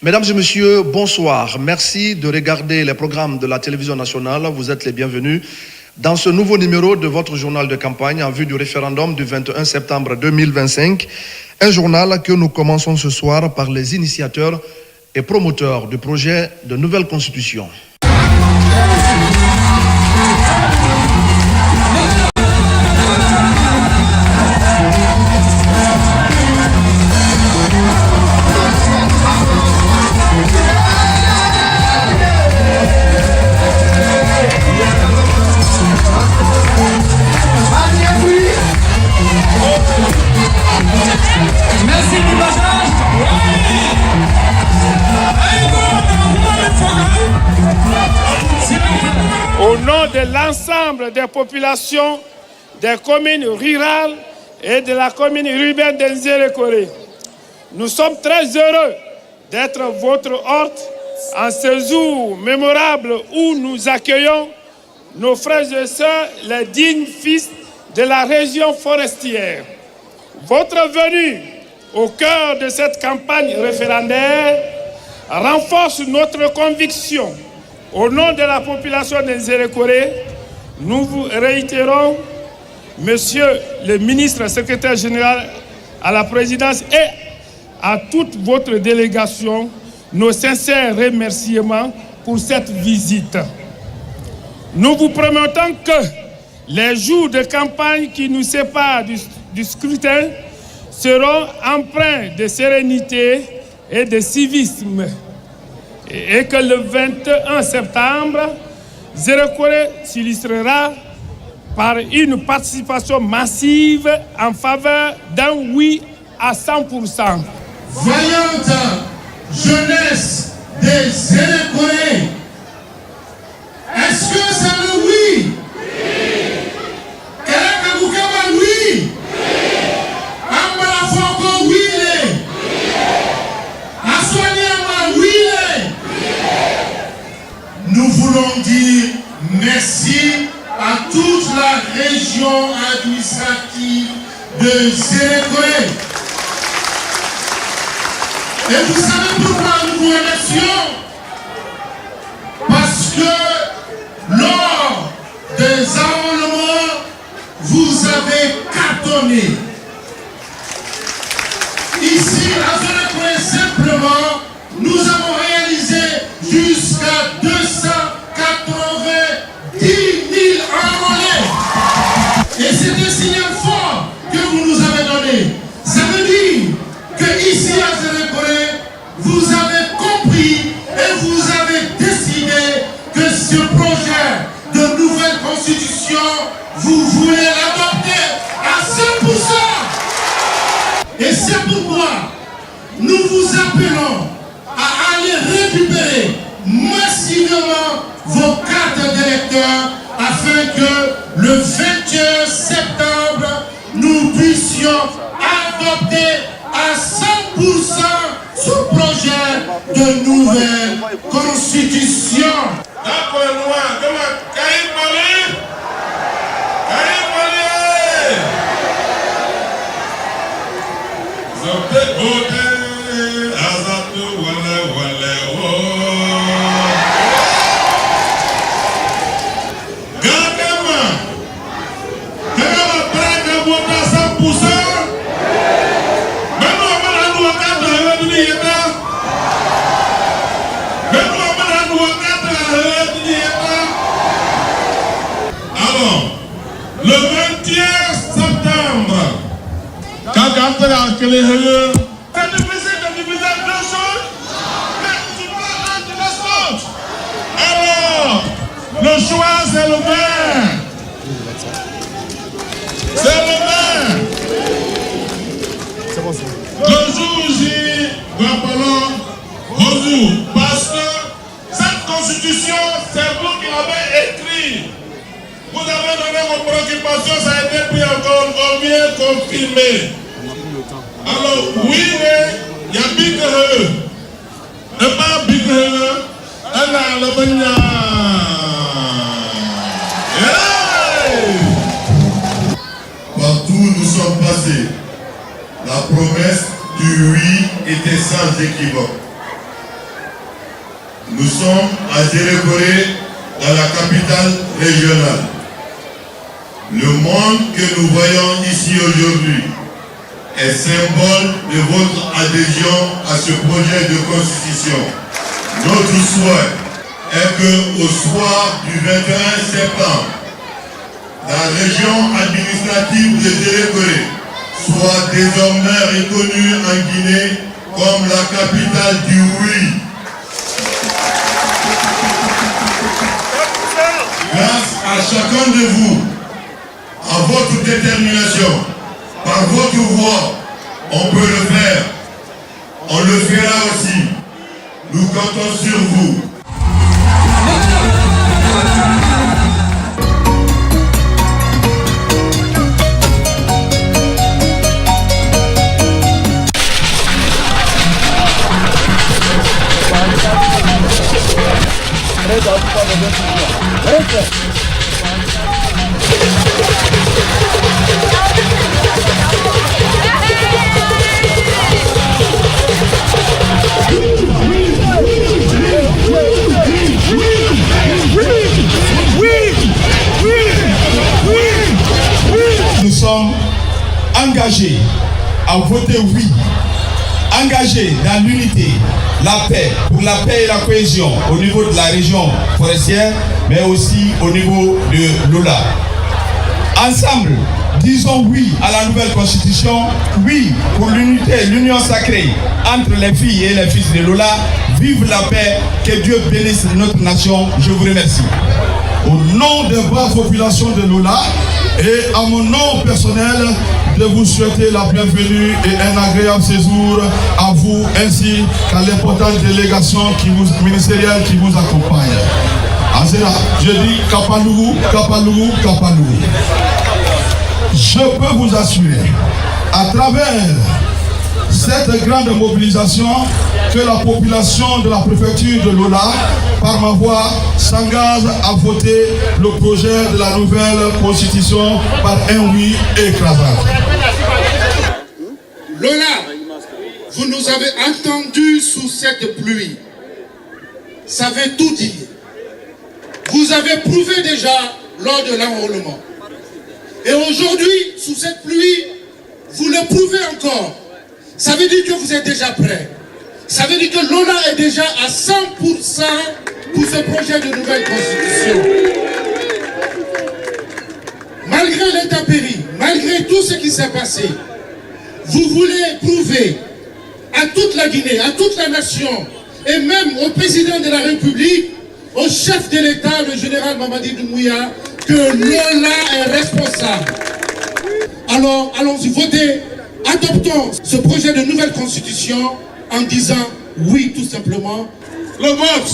Mesdames et messieurs, bonsoir. Merci de regarder les programmes de la télévision nationale. Vous êtes les bienvenus dans ce nouveau numéro de votre journal de campagne en vue du référendum du 21 septembre 2025. Un journal que nous commençons ce soir par les initiateurs et promoteurs du projet de nouvelle constitution. Au nom de l'ensemble des populations des communes rurales et de la commune urbaine d'Nzerekore, nous sommes très heureux d'être votre hôte en ce jour mémorable où nous accueillons nos frères et sœurs, les dignes fils de la région forestière. Votre venue au cœur de cette campagne référendaire renforce notre conviction. Au nom de la population d'Nzerekore, nous vous réitérons, Monsieur le ministre secrétaire général à la présidence et à toute votre délégation, nos sincères remerciements pour cette visite. Nous vous promettons que les jours de campagne qui nous séparent du scrutin seront empreints de sérénité et de civisme, et que le 21 septembre, Nzerekore s'illustrera par une participation massive en faveur d'un oui à 100%. Vaillante jeunesse des Nzerekore, est-ce que c'est le oui? Oui. Nous voulons dire merci à toute la région administrative de Nzerekore. Et vous savez pourquoi nous vous remercions? Parce que lors des enrôlements, vous avez cartonné. Ici, à Nzerekore, simplement, nous avons réalisé jusqu'à 290 000 enrôlés. Et c'est un signal fort que vous nous avez donné. Ça veut dire que ici à Nzerekore, vous avez compris et vous avez décidé que ce projet de nouvelle constitution, vous voulez l'adopter à 100%. Et c'est pourquoi nous vous appelons à aller récupérer massivement vos cartes d'électeurs afin que le 21 septembre, nous puissions adopter à 100% ce projet de nouvelle constitution. Le 21 septembre, c'est difficile de diviser deux choses, mais tu dois être les autres. Alors, le choix c'est le maire. C'est le maire. Le jour J, nous appelons Rosu, parce que cette constitution, c'est vous qui l'avez écrite. Vous avez donné vos préoccupations, ça a été pris encore, on vient confirmer. Alors, oui, il y a Big He. Et pas Big He, elle a le bagna. Partout où nous sommes passés, la promesse du oui était sans équivoque. Nous sommes à Zérekoré, dans la capitale régionale. Le monde que nous voyons ici aujourd'hui est symbole de votre adhésion à ce projet de constitution. Notre souhait est que au soir du 21 septembre, la région administrative de Zérekoré soit désormais reconnue en Guinée comme la capitale du oui. Grâce à chacun de vous, à votre détermination, par votre voix, on peut le faire. On le fera aussi. Nous comptons sur vous. Nous sommes engagés à voter oui, engagés dans l'unité, la paix, pour la paix et la cohésion au niveau de la région forestière, mais aussi au niveau de Lola. Ensemble, disons oui à la nouvelle constitution, oui pour l'unité, l'union sacrée entre les filles et les fils de Lola. Vive la paix, que Dieu bénisse notre nation. Je vous remercie. Au nom des braves populations de Lola et à mon nom personnel, de vous souhaiter la bienvenue et un agréable séjour à vous ainsi qu'à l'importante délégation ministérielle qui vous accompagne. Azera, je dis Kapalougou, Kapalougou, Kapalougou. Je peux vous assurer, à travers cette grande mobilisation, que la population de la préfecture de Lola, par ma voix, s'engage à voter le projet de la nouvelle constitution par un oui écrasant. Lola, vous nous avez entendus sous cette pluie. Ça veut tout dire. Vous avez prouvé déjà lors de l'enrôlement. Et aujourd'hui, sous cette pluie, vous le prouvez encore. Ça veut dire que vous êtes déjà prêts. Ça veut dire que Lola est déjà à 100% pour ce projet de nouvelle constitution. Malgré l'intempérie, malgré tout ce qui s'est passé, vous voulez prouver à toute la Guinée, à toute la nation, et même au président de la République, au chef de l'État, le général Mamadi Doumbouya, que Lola est responsable. Alors, allons-y voter, adoptons ce projet de nouvelle constitution en disant oui, tout simplement. Le vote.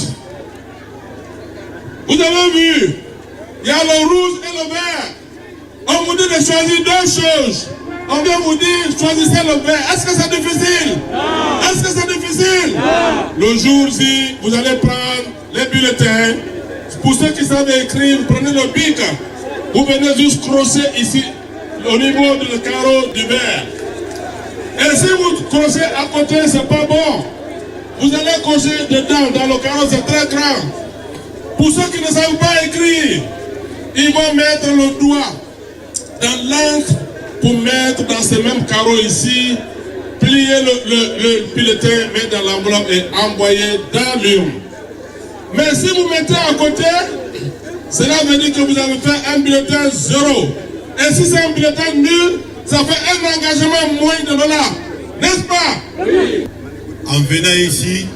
Vous avez vu, il y a le rouge et le vert. On vous dit de choisir deux choses. On vient vous dire, choisissez le vert. Est-ce que c'est difficile? Est-ce que c'est difficile? Le jour-ci, vous allez prendre les bulletins. Pour ceux qui savent écrire, prenez le bic. Vous venez juste crosser ici, au niveau du carreau du vert. Et si vous crossez à côté, c'est pas bon. Vous allez cocher dedans, dans le carreau, c'est très grand. Pour ceux qui ne savent pas écrire, ils vont mettre le doigt dans l'encre pour mettre dans ce même carreau ici, plier le bulletin, mettre dans l'enveloppe et envoyer dans l'urne. Mais si vous mettez à côté, cela veut dire que vous avez fait un bulletin 0. Et si c'est un bulletin nul, ça fait un engagement moins de Lola. N'est-ce pas? Oui. En venant ici,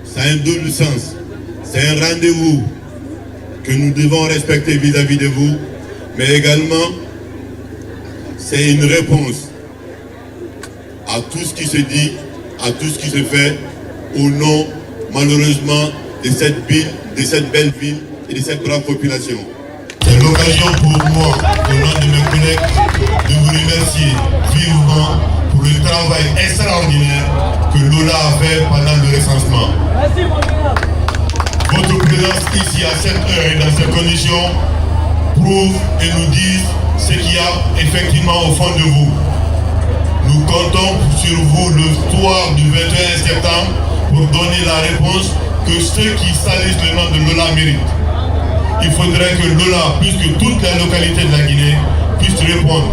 ça a un double sens. C'est un rendez-vous que nous devons respecter vis-à-vis de vous, mais également, c'est une réponse à tout ce qui se dit, à tout ce qui se fait au nom, malheureusement, de cette ville, de cette belle ville et de cette brave population. C'est l'occasion pour moi, au nom de mes collègues, de vous remercier vivement pour le travail extraordinaire que Lola a fait pendant le recensement. Votre présence ici à cette heure et dans ces conditions prouve et nous dit ce qu'il y a effectivement au fond de vous. Nous comptons sur vous le soir du 21 septembre pour donner la réponse que ceux qui salissent le nom de Lola méritent. Il faudrait que Lola, plus que toutes les localités de la Guinée, puisse répondre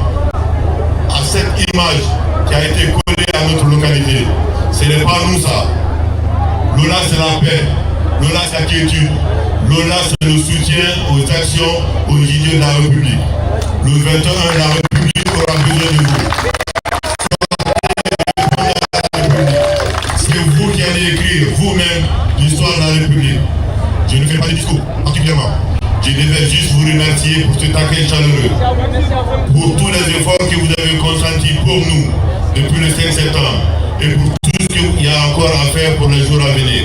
à cette image qui a été collée à notre localité. Ce n'est pas nous ça. Lola c'est la paix, Lola c'est la quiétude, Lola c'est le soutien aux actions, aux idées de la République. Le 21, la République aura besoin de vous. C'est vous qui allez écrire vous-même l'histoire de la République. Je ne fais pas de discours particulièrement. Je devais juste vous remercier pour cet accueil chaleureux, pour tous les efforts que vous avez consentis pour nous depuis le 5 septembre et pour tout ce qu'il y a encore à faire pour les jours à venir.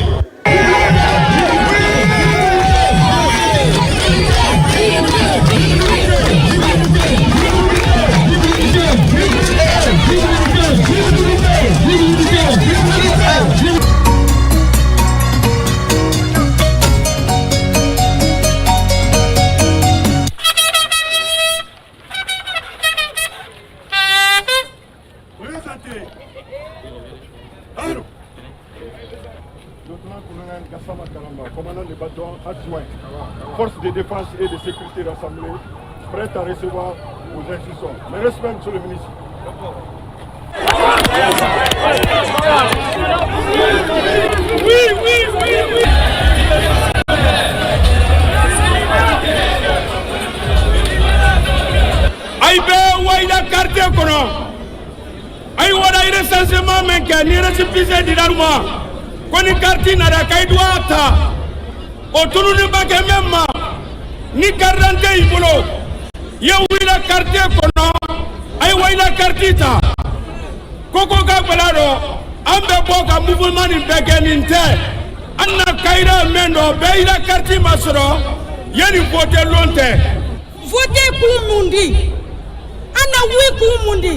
Commandant de bâton adjoint, force de défense et de sécurité rassemblée, prête à recevoir vos instructions. Le respect, monsieur le ministre. Oui. Aïe, Waïda Quartier Kono. Aïe, Wada recensement, mais ni récipicé d'Idalma. Koni quartier n'a qu'à douata. Autour de Bagamema. Ni quarante ibolo. Yawila quartier Kono. Aïe, Waïda Quartita. Koko Gabalado. Ambe Boka mouvement in Beganinte. Anna Kaira Mendo. Beida quartier Masoro. Yeni voté longtemps. Voté Kumundi. Anna Wiku Mundi.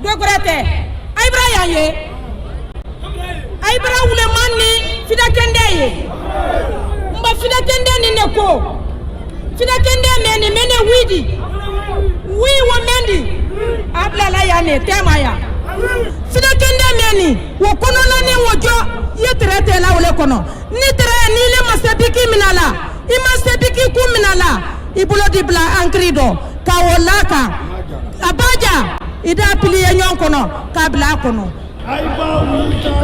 Dograte. Aïbra Yaye. Aïbra Oulemani. Fida Kendeye. Mba Fida Kende ni neko. Fida Kende mene widi. Oui wamendi. Abla la yane temaya. Fida Kende meni. Wakono nani wajo. Yetrete la ule kono. Nitre ni le masebiki minala. Ima sebiki kuminala. Ibulo dibla ankrido. Kawolaka. Abaja. Ida pili enyon kono. Kabla kono. Aiba wita.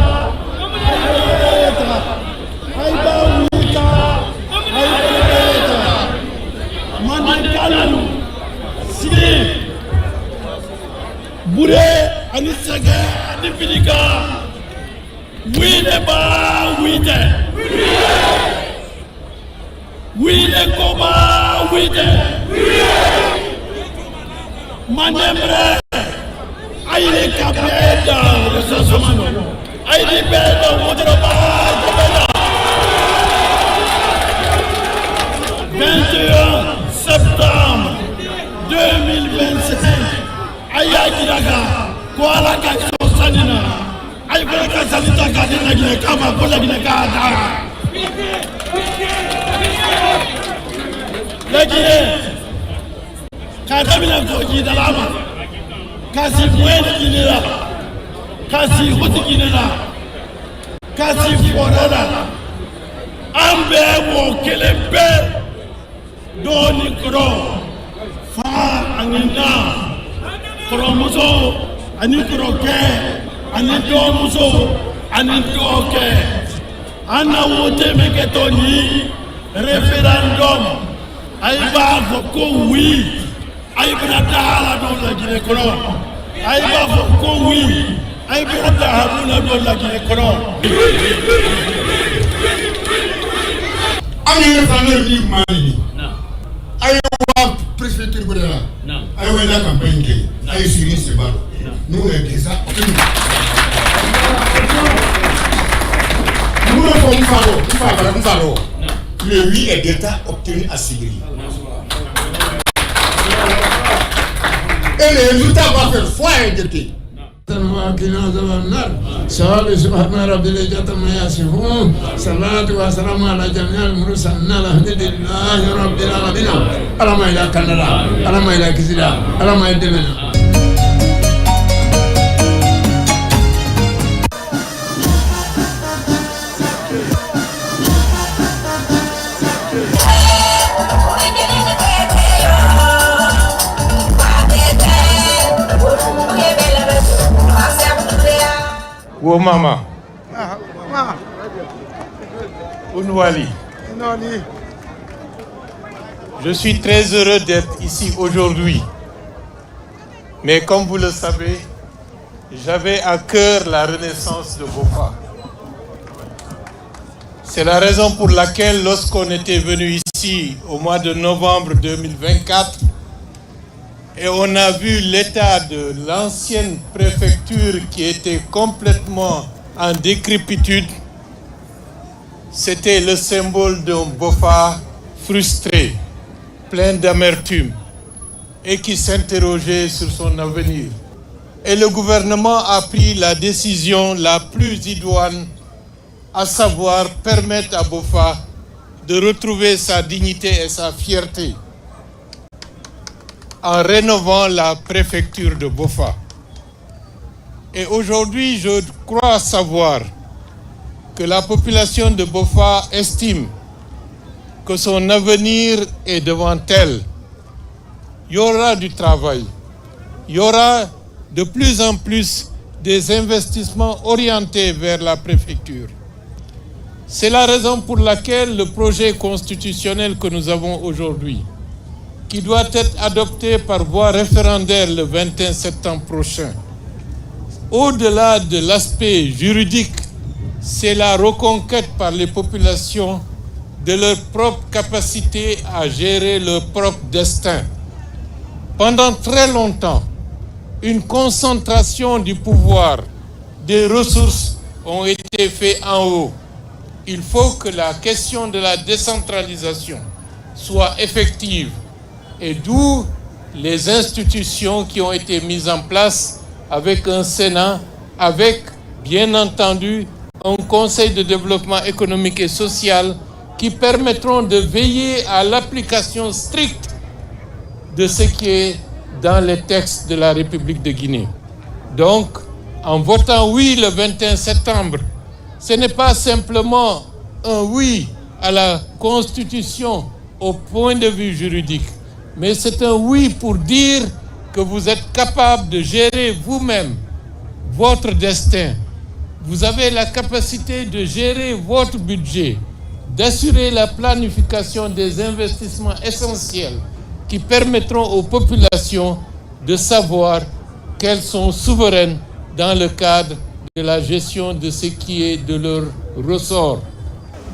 Mandikalu. Sidi. Bure. Anisege. Anifidika. Wide ba wide. Wide koba wide. Manembre. Aïe kapeda. Resasamano. Aïe beda. Wodroba. Kopeda. 21 septembre 2025. Aïe Kiraga. Kuala Kakso Sanina. Aïe Braka Salita Kadina Ginekama. Pola Ginekada. Lagi. Kadamina Koji Dalama. Kasi Mwene Ginera. Kasi Huti Ginera. Kasi Forada. Ambe wo Kelembe. Doni Kro. Fa Anina. Kromoso. Ani Kroke. Ani Domuso. Ani Doke. Ana wote meketoni. Référendum. Aïba Foko oui. Aïba Tahala dans la Guinée-Conor. Aïba Foko oui. Aïba Tahala dans la Guinée-Conor. Aïe, famille Mali. Aïe, préfecture Boudera. Aïe, la campagne. Aïe, Syrie, c'est pas. Nous, on est déjà. Nous ne sommes pas là. Le oui est d'État obtenu à Sigri. Et les résultats vont faire foi et gaieté. سبحان ربي العزة عما يصفون صلاة وسلام على جميع المرسلين الحمد لله رب العالمين اللهم إلى كندا اللهم إلى كسيدا اللهم إلى دمنا. Wo mama. Unwali. Je suis très heureux d'être ici aujourd'hui. Mais comme vous le savez, j'avais à cœur la renaissance de Boffa. C'est la raison pour laquelle, lorsqu'on était venu ici au mois de novembre 2024, et on a vu l'état de l'ancienne préfecture qui était complètement en décrépitude, c'était le symbole d'un Boffa frustré, plein d'amertume, et qui s'interrogeait sur son avenir. Et le gouvernement a pris la décision la plus idoine, à savoir permettre à Boffa de retrouver sa dignité et sa fierté en rénovant la préfecture de Boffa. Et aujourd'hui, je crois savoir que la population de Boffa estime que son avenir est devant elle. Il y aura du travail, il y aura de plus en plus des investissements orientés vers la préfecture. C'est la raison pour laquelle le projet constitutionnel que nous avons aujourd'hui, qui doit être adopté par voie référendaire le 21 septembre prochain, au-delà de l'aspect juridique, c'est la reconquête par les populations de leur propre capacité à gérer leur propre destin. Pendant très longtemps, une concentration du pouvoir, des ressources ont été faites en haut. Il faut que la question de la décentralisation soit effective, et d'où les institutions qui ont été mises en place avec un Sénat, avec bien entendu un Conseil de développement économique et social qui permettront de veiller à l'application stricte de ce qui est dans les textes de la République de Guinée. Donc, en votant oui le 21 septembre, ce n'est pas simplement un oui à la Constitution au point de vue juridique, mais c'est un oui pour dire que vous êtes capable de gérer vous-même votre destin. Vous avez la capacité de gérer votre budget, d'assurer la planification des investissements essentiels qui permettront aux populations de savoir qu'elles sont souveraines dans le cadre de la gestion de ce qui est de leur ressort.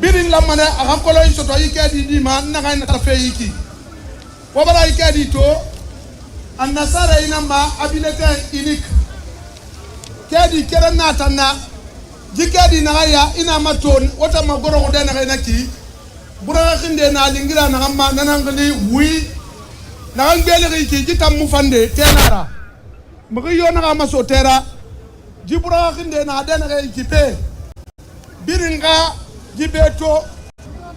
Birin la mane a kolo isoto ikadi di ma naga na tafe iki wabara ikadi to annasara inamba abilete inik kadi kerana tanna jikadi nagaya ina maton wata magoro ngode naga naki buraga khinde na lingira na gamma nanangali wi na ngele iki jitam mu fande tenara magi yo naga masotera jiburaga khinde na dana iki pe biringa jibeto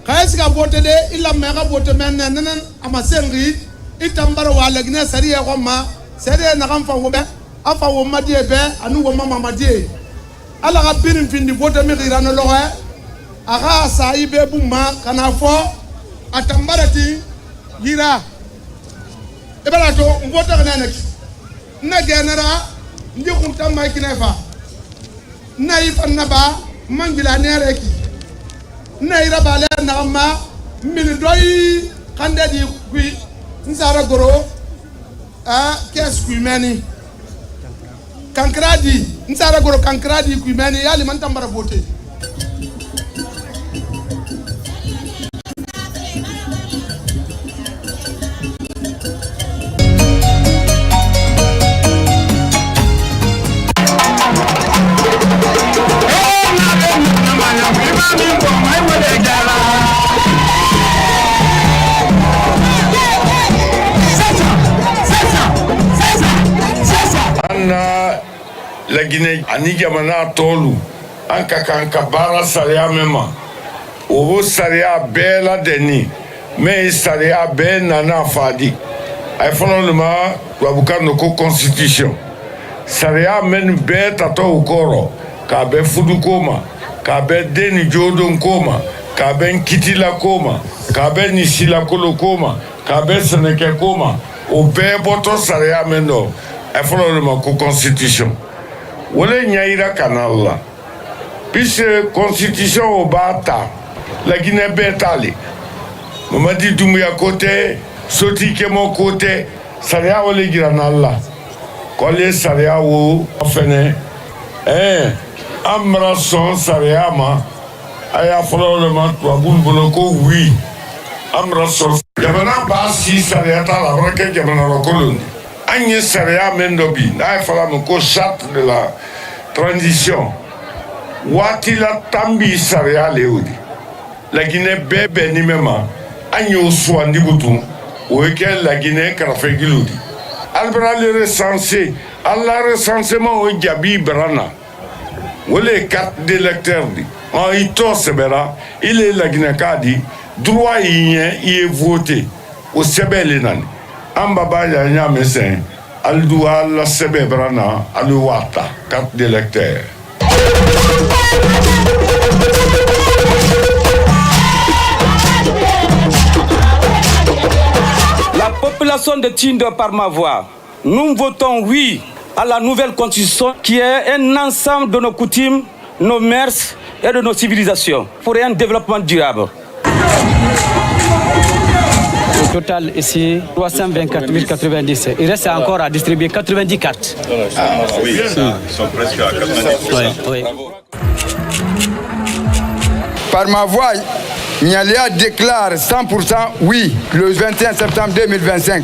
kaisika bote de illa mega bote men nanan amasengi itambara wala gina sariya goma sariya na kan fango be afa wo madie be anu wo mama madie ala ga birin findi bote mi girano loga aga sai be buma kana fo atambarati gira ebala to mbota kana nek na genera ndi kunta mai kinefa na ifanna ba mangila nereki na ira bale na ma min doy kande di kui nsara goro a kes kui meni kankradi nsara goro kankradi kui meni yali man tambara bote La Guinée, ani jamana tolu, an ka kan ka baara sariya min ma, o sariya bɛɛ ladɛnni, mais sariya bɛɛ nana faadi. A ye fɔlɔlima tubabukan no ko constitution. Sariya min bɛɛ tatɔ o kɔrɔ, k'a bɛ fuduko ma, k'a bɛ den ni jodon ko ma, k'a bɛ kitila ko ma, k'a bɛ ni silakolo ko ma, k'a bɛ sɛnɛkɛ ko ma, o bɛɛ bɔtɔ sariya min dɔ, a ye fɔlɔlima ko constitution. wala nyaira kanalla puisque constitution au bata la Guinée betali Mamadi Doumbouya côté Soti Kemo côté saria wala giranalla kole saria wo fene amra son saria ma aya folo le ma to bun bolo ko oui amra son jamana ba si saria ta la brake jamana ro kolondi anye saria mendobi na fala mo ko charte de la transition wati la tambi saria leudi la Guinée bébé ni mema anye swandi butu o ke la Guinée krafe giludi albra le recensé Allah recensement o jabi brana wole carte d'électeur di en ito sebera il est la Guinée kadi droit y est voté au sebele nan ambaba ya nya mesen al doit la sebe brana al wata carte d'électeur. La population de Tindo par ma voix, nous votons oui à la nouvelle constitution qui est un ensemble de nos coutumes, nos mœurs et de nos civilisations pour un développement durable. Au total ici, 324 090. Il reste encore à distribuer 90 cartes. Ah oui, ils sont presque à 90%. Oui. Par ma voix, Nialia déclare 100% oui le 21 septembre 2025.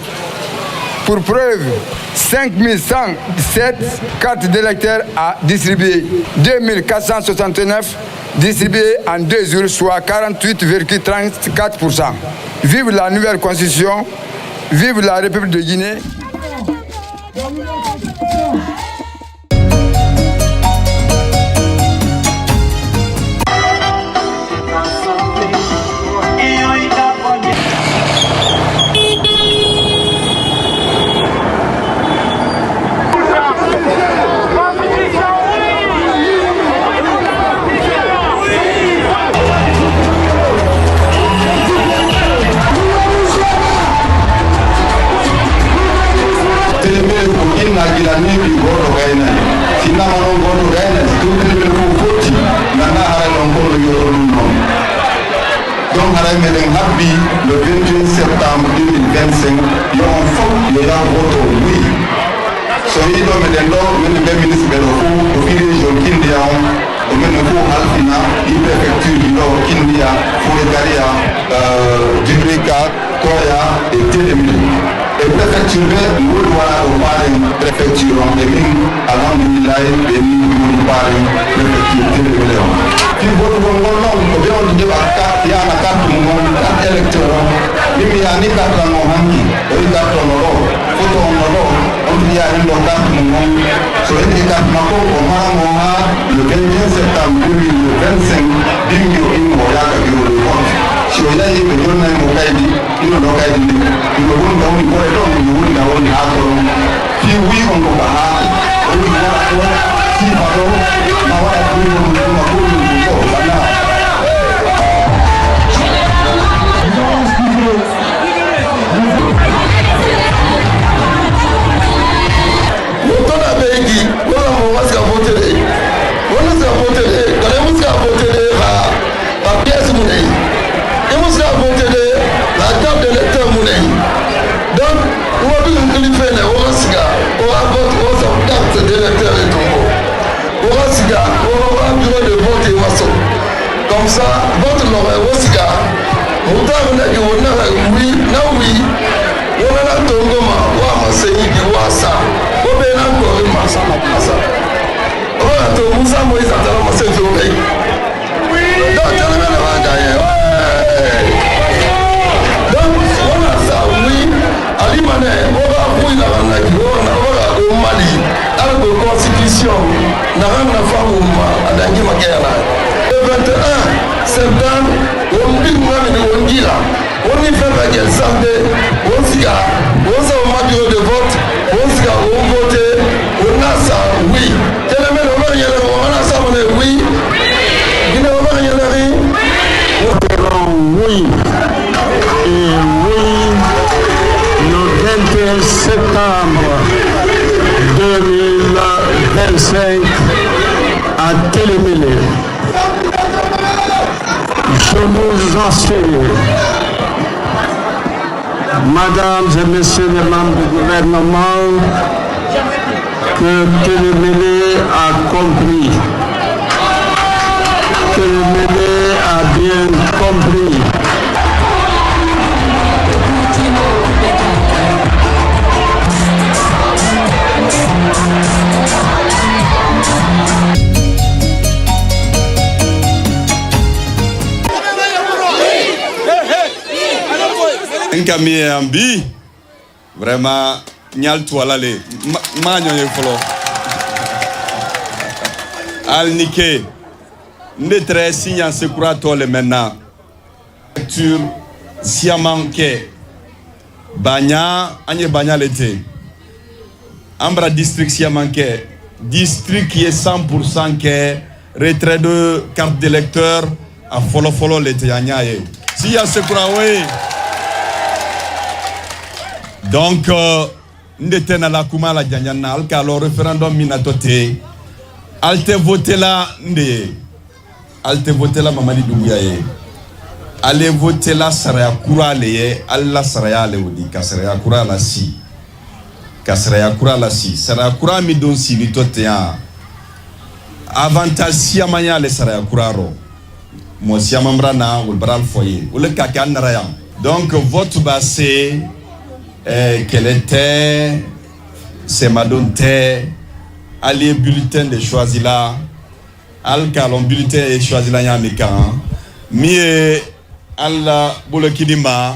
Pour preuve, 5117 cartes d'électeurs à distribuer, 2469 distribuées en 2 jours, soit 48,34%. Vive la nouvelle constitution, vive la République de Guinée. Le 21 septembre 2025, il y a un fond, il y a un vote oui. Soyez donc le ministre de l'Eau, au fil des jours, Kindia, au même niveau Alpina, il préfecture du Nord, Kindia, Fouretaria, Dubrika, Koya et Télémine. Et préfecture, nous voilà au parrain, préfecture, et même avant de l'Ilaï, et nous parrain, préfecture Télémine. Puis votre long, au bien de il y a la carte électorale. Il y a une carte en Mohangi, une carte en Oro, photo en Oro, il y a une carte en Mohangi. Sur une carte Mako, le 21 septembre 2025, Bingo in Moyaka Bureau de Compte. Sur une année, le journal Mokaidi, il ne doit pas être dit. Il ne voit pas où il pourrait donc, il ne voit pas où il a trop. Puis oui, on ne peut pas. Oui, voilà, si, pardon, ma voix est plus longue, ma voix est plus longue, voilà. Comme ça, votre nom est Oscar. Vous avez oui, non oui. Vous avez un tongoma, ou un séni qui voit ça. Vous avez un corps, ça n'a pas ça. Vous avez un tongoma, vous avez un séni qui voit ça. Donc, tu as gagné. Donc, on a ça, oui. Alimane, on va vous la rendre au Mali. Avec la constitution, on a rendu la femme à Dangui Makayana. Le 21 septembre, on dit que on dit là, on y fait avec elle santé, on s'y a, on s'est au bureau de vote, on s'y a, on vote, on a ça, oui. Quel est le moment, on a ça, on est oui. Il est au moment, il y a rien. Oui. Et oui, le 21 septembre 2025. à Télémélé. Je vous assure, Mesdames et Messieurs les membres du gouvernement, que Télémélé a compris. Télémélé a bien compris. Nkami ambi vraiment nyal toala le manyo ye folo al nike ne très signan sekura tole maintenant lecture siamanke banya anye banya lete ambra district siamanke district qui est 100% que retrait de carte d'électeur à folo lete yanyaye si ya sekura we. Donc, nous la kuma la djanyana alka le référendum minatote alte voter la ndé alte voter la Mamadi Doumbouya ye allez voter la saraya kura le alla saraya le wodi kasaraya kura la si saraya kura mi don si ni tote ya avantage si amanya le saraya kura ro mo si amambra na wol baral foyer wol ka kan naraya donc vote basé qu'elle était, c'est Madonte, allié bulletin de choisi là, alcalon bulletin de choisi là yamikan, mie alla bolokidima,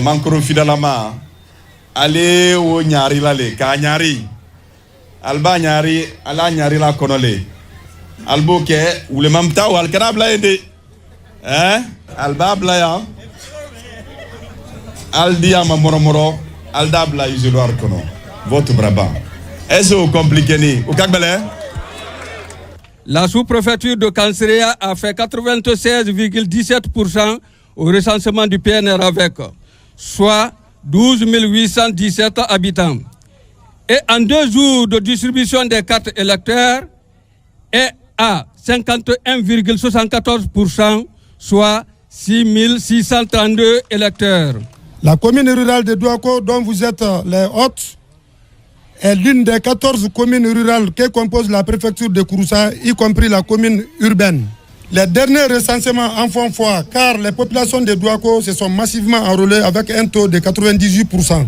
mankoro fidalama, allé au nyari lale, ka nyari, alba nyari, ala nyari la konole, alboke, ou le mamta ou alkarabla ende, alba blaya. Aldia Mamoromoro, Aldabla Isoloir Kono, votre Brabant. Est-ce compliqué ni? La sous-préfecture de Kanserea a fait 96,17% au recensement du PNR avec, soit 12 817 habitants. Et en 2 jours de distribution des cartes électeurs, est à 51,74%, soit 6 632 électeurs. La commune rurale de Douako, dont vous êtes les hôtes, est l'une des 14 communes rurales qui composent la préfecture de Kouroussa, y compris la commune urbaine. Les derniers recensements en font foi, car les populations de Douako se sont massivement enrôlées avec un taux de 98%.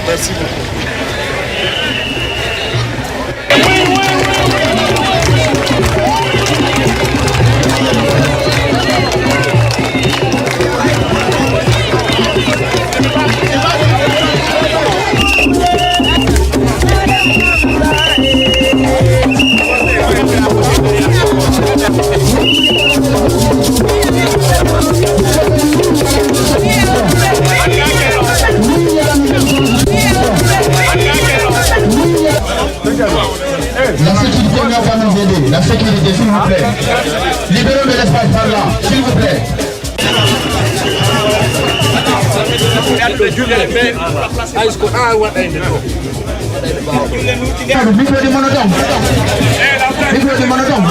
Merci beaucoup. La sécurité n'a pas nous aider. La sécurité, s'il vous plaît. Libérons de l'espace par là, s'il vous plaît. Micro de monodome. Micro de monodome.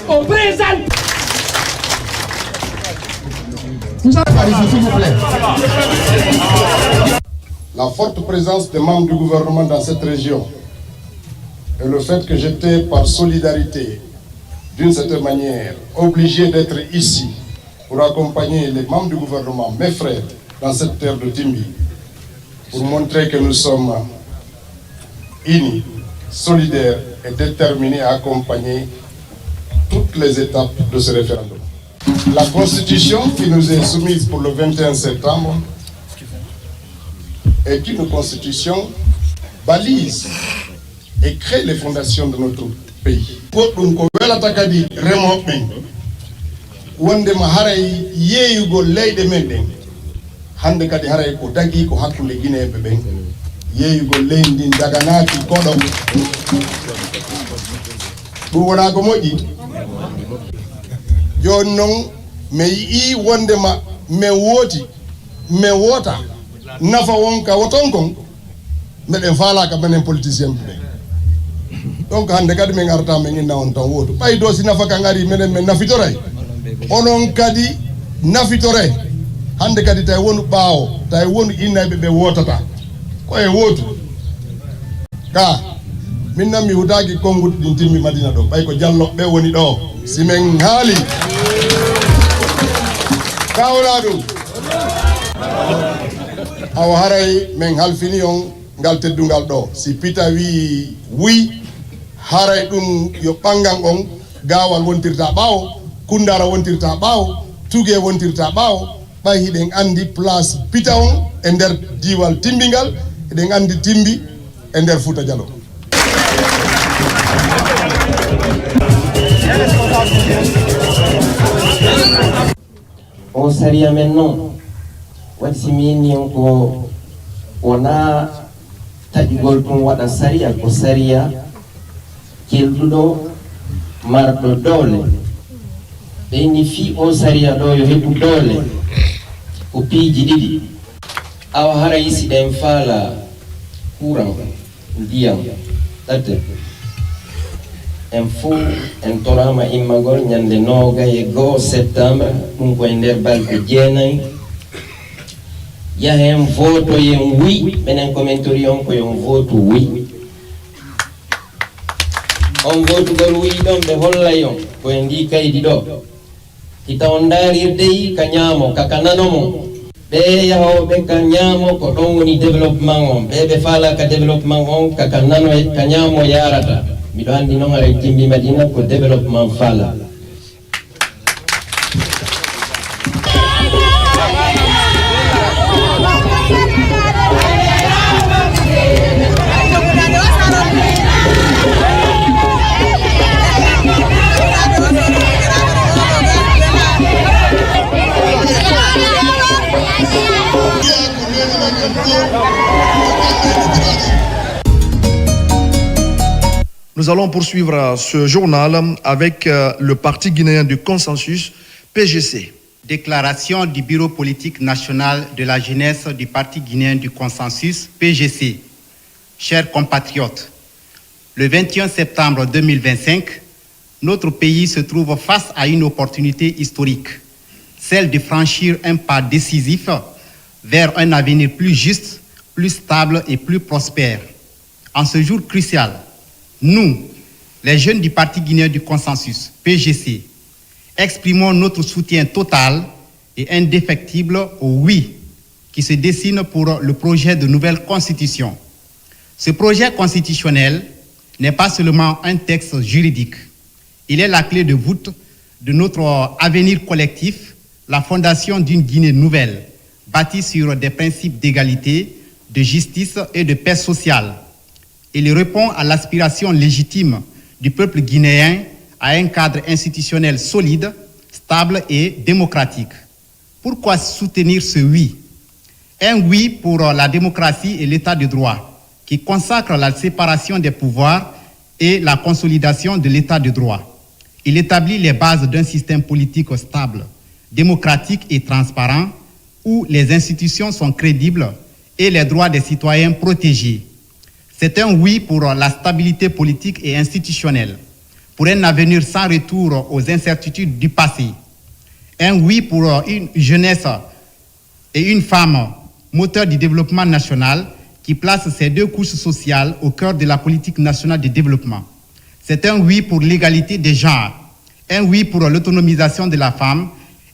Au présent. La forte présence des membres du gouvernement dans cette région Et le fait que j'étais par solidarité, d'une certaine manière, obligé d'être ici pour accompagner les membres du gouvernement, mes frères, dans cette terre de Timbi, pour montrer que nous sommes unis, solidaires et déterminés à accompagner toutes les étapes de ce référendum. La Constitution qui nous est soumise pour le 21 septembre est une Constitution balise et crée les fondations de notre pays. hande kadi haray ko dagi ko hakkunde guinéɓe ɓen yeeyugol leydi daga naati koɗom ɗum wona ko moƴƴi joni noon mi yii wondema min wooti min woota nafa wonka woton kon meɗen faalaka menen politicien ɓe donc hande kadi min arta min inna on tan wootu ɓaydo si nafa kan ari minen min nafitoray onon kadi nafitore hande kadi tawi wonu ɓaawo tawi wonu innaɓe ɓe wotata koye wootu ka min nan mi hutaki konnguɗi ɗin timmi Madina ɗo ɓay ko jalloɓe woni ɗo si min haali kawna ɗum awa haray min halfini on ngal teddungal ɗo si Pita wi wuy haray ɗum yo ɓangan on gawal wontirta ɓaawo kundara wontirta ɓaawo tugue wontirta ɓaawo ɓay hiɗen andi place Pita on e nder diwal timbingal eɗen andi timbi e nder Fouta Djalo. o sariya men noon waɗi si min on ko wona taƴugol ɗum waɗa sariya ko sariya kelduɗo marɗo doole ɓeyni fi o sariya ɗo yo heɓu doole ko piiji ɗiɗi awa hara yisi ɗen faala courant ndiyam ɗatte en fou en torama immagol ñande 21 septembre ɗum koye nder balɗe 9 yahen voto yen wi minen komin tori on koyon votu wi on votugol wi ɗon ɓe hollay on koye ndi kaydi ɗo hita on darirdeyi ka ñaamo kaka nanomo ɓe yahoɓe ka ñaamo ko ɗon woni développement on ɓe faala ka développement on kaka nano ka ñaamo yarata miɗo andi noon aɗa timbi Madina ko développement faala Nous allons poursuivre ce journal avec le Parti guinéen du consensus, PGC. Déclaration du Bureau politique national de la jeunesse du Parti guinéen du consensus, PGC. Chers compatriotes, le 21 septembre 2025, notre pays se trouve face à une opportunité historique, celle de franchir un pas décisif vers un avenir plus juste, plus stable et plus prospère. En ce jour crucial, nous, les jeunes du Parti guinéen du consensus, PGC, exprimons notre soutien total et indéfectible au oui qui se dessine pour le projet de nouvelle constitution. Ce projet constitutionnel n'est pas seulement un texte juridique, il est la clé de voûte de notre avenir collectif, la fondation d'une Guinée nouvelle, bâtie sur des principes d'égalité, de justice et de paix sociale. Il répond à l'aspiration légitime du peuple guinéen à un cadre institutionnel solide, stable et démocratique. Pourquoi soutenir ce oui? Un oui pour la démocratie et l'état de droit, qui consacre la séparation des pouvoirs et la consolidation de l'état de droit. Il établit les bases d'un système politique stable, démocratique et transparent, où les institutions sont crédibles et les droits des citoyens protégés. C'est un oui pour la stabilité politique et institutionnelle, pour un avenir sans retour aux incertitudes du passé. Un oui pour une jeunesse et une femme moteur du développement national qui place ces deux couches sociales au cœur de la politique nationale de développement. C'est un oui pour l'égalité des genres, un oui pour l'autonomisation de la femme,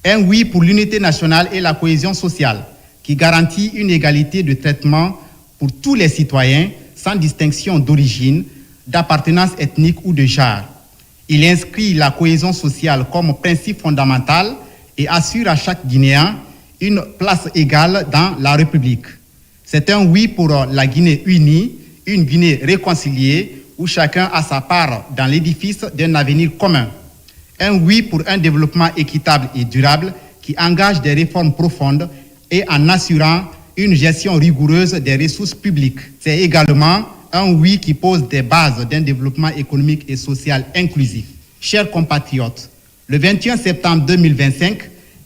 un oui pour l'unité nationale et la cohésion sociale, qui garantit une égalité de traitement pour tous les citoyens, sans distinction d'origine, d'appartenance ethnique ou de genre. Il inscrit la cohésion sociale comme principe fondamental et assure à chaque Guinéen une place égale dans la République. C'est un oui pour la Guinée unie, une Guinée réconciliée, où chacun a sa part dans l'édifice d'un avenir commun. Un oui pour un développement équitable et durable qui engage des réformes profondes et en assurant une gestion rigoureuse des ressources publiques. C'est également un oui qui pose des bases d'un développement économique et social inclusif. Chers compatriotes, le 21 septembre 2025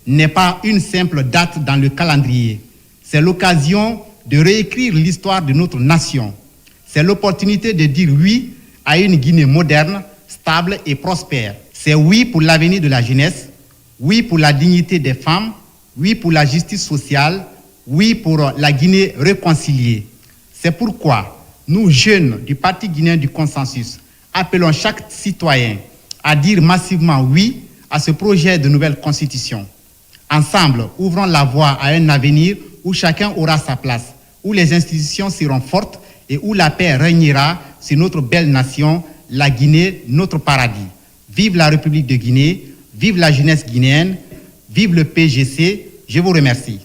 n'est pas une simple date dans le calendrier. C'est l'occasion de réécrire l'histoire de notre nation. C'est l'opportunité de dire oui à une Guinée moderne, stable et prospère. C'est oui pour l'avenir de la jeunesse, oui pour la dignité des femmes, oui pour la justice sociale, oui pour la Guinée réconciliée. C'est pourquoi nous, jeunes du Parti guinéen du consensus, appelons chaque citoyen à dire massivement oui à ce projet de nouvelle constitution. Ensemble, ouvrons la voie à un avenir où chacun aura sa place, où les institutions seront fortes et où la paix régnera sur notre belle nation, la Guinée, notre paradis. Vive la République de Guinée, vive la jeunesse guinéenne, vive le PGC. Je vous remercie.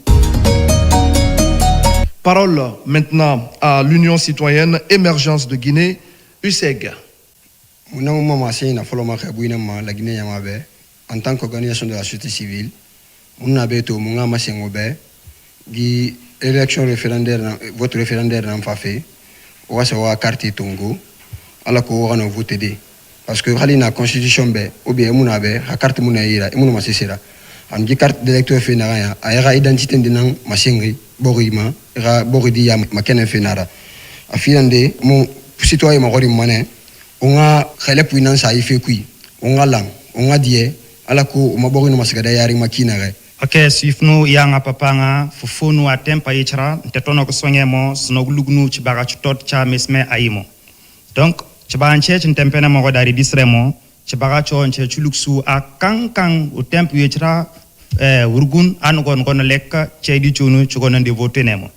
Parole maintenant à l'Union citoyenne Émergence de Guinée, UCEG. En tant qu'organisation de la société civile, nous avons élection référendaire, vote référendaire dans fait, on va carte Tongo, alors qu'on va voter. Parce que la constitution, ou bien la carte Mounaïra, et mon assessera. En carte d'électeur fénara, a identité de nan Masingri, Borima, Boridia, Makena Fénara. A filande, mon citoyen Marorim Mané, on a Khalep sa fait qui, on a lang, on a dit, à la cour, Maborino Masgadayari Makinare. Ok, suivons yang apapanga fufunu atempa yichra tetono kusonyemo snogulugnu chibara chutot cha mesme aimo. Donc chibanche chintempena mo dari disremo chibara chonche chuluksu a kankang o tempo yichra urgun anugon gon lek chedi chunu chugonan de votenemo.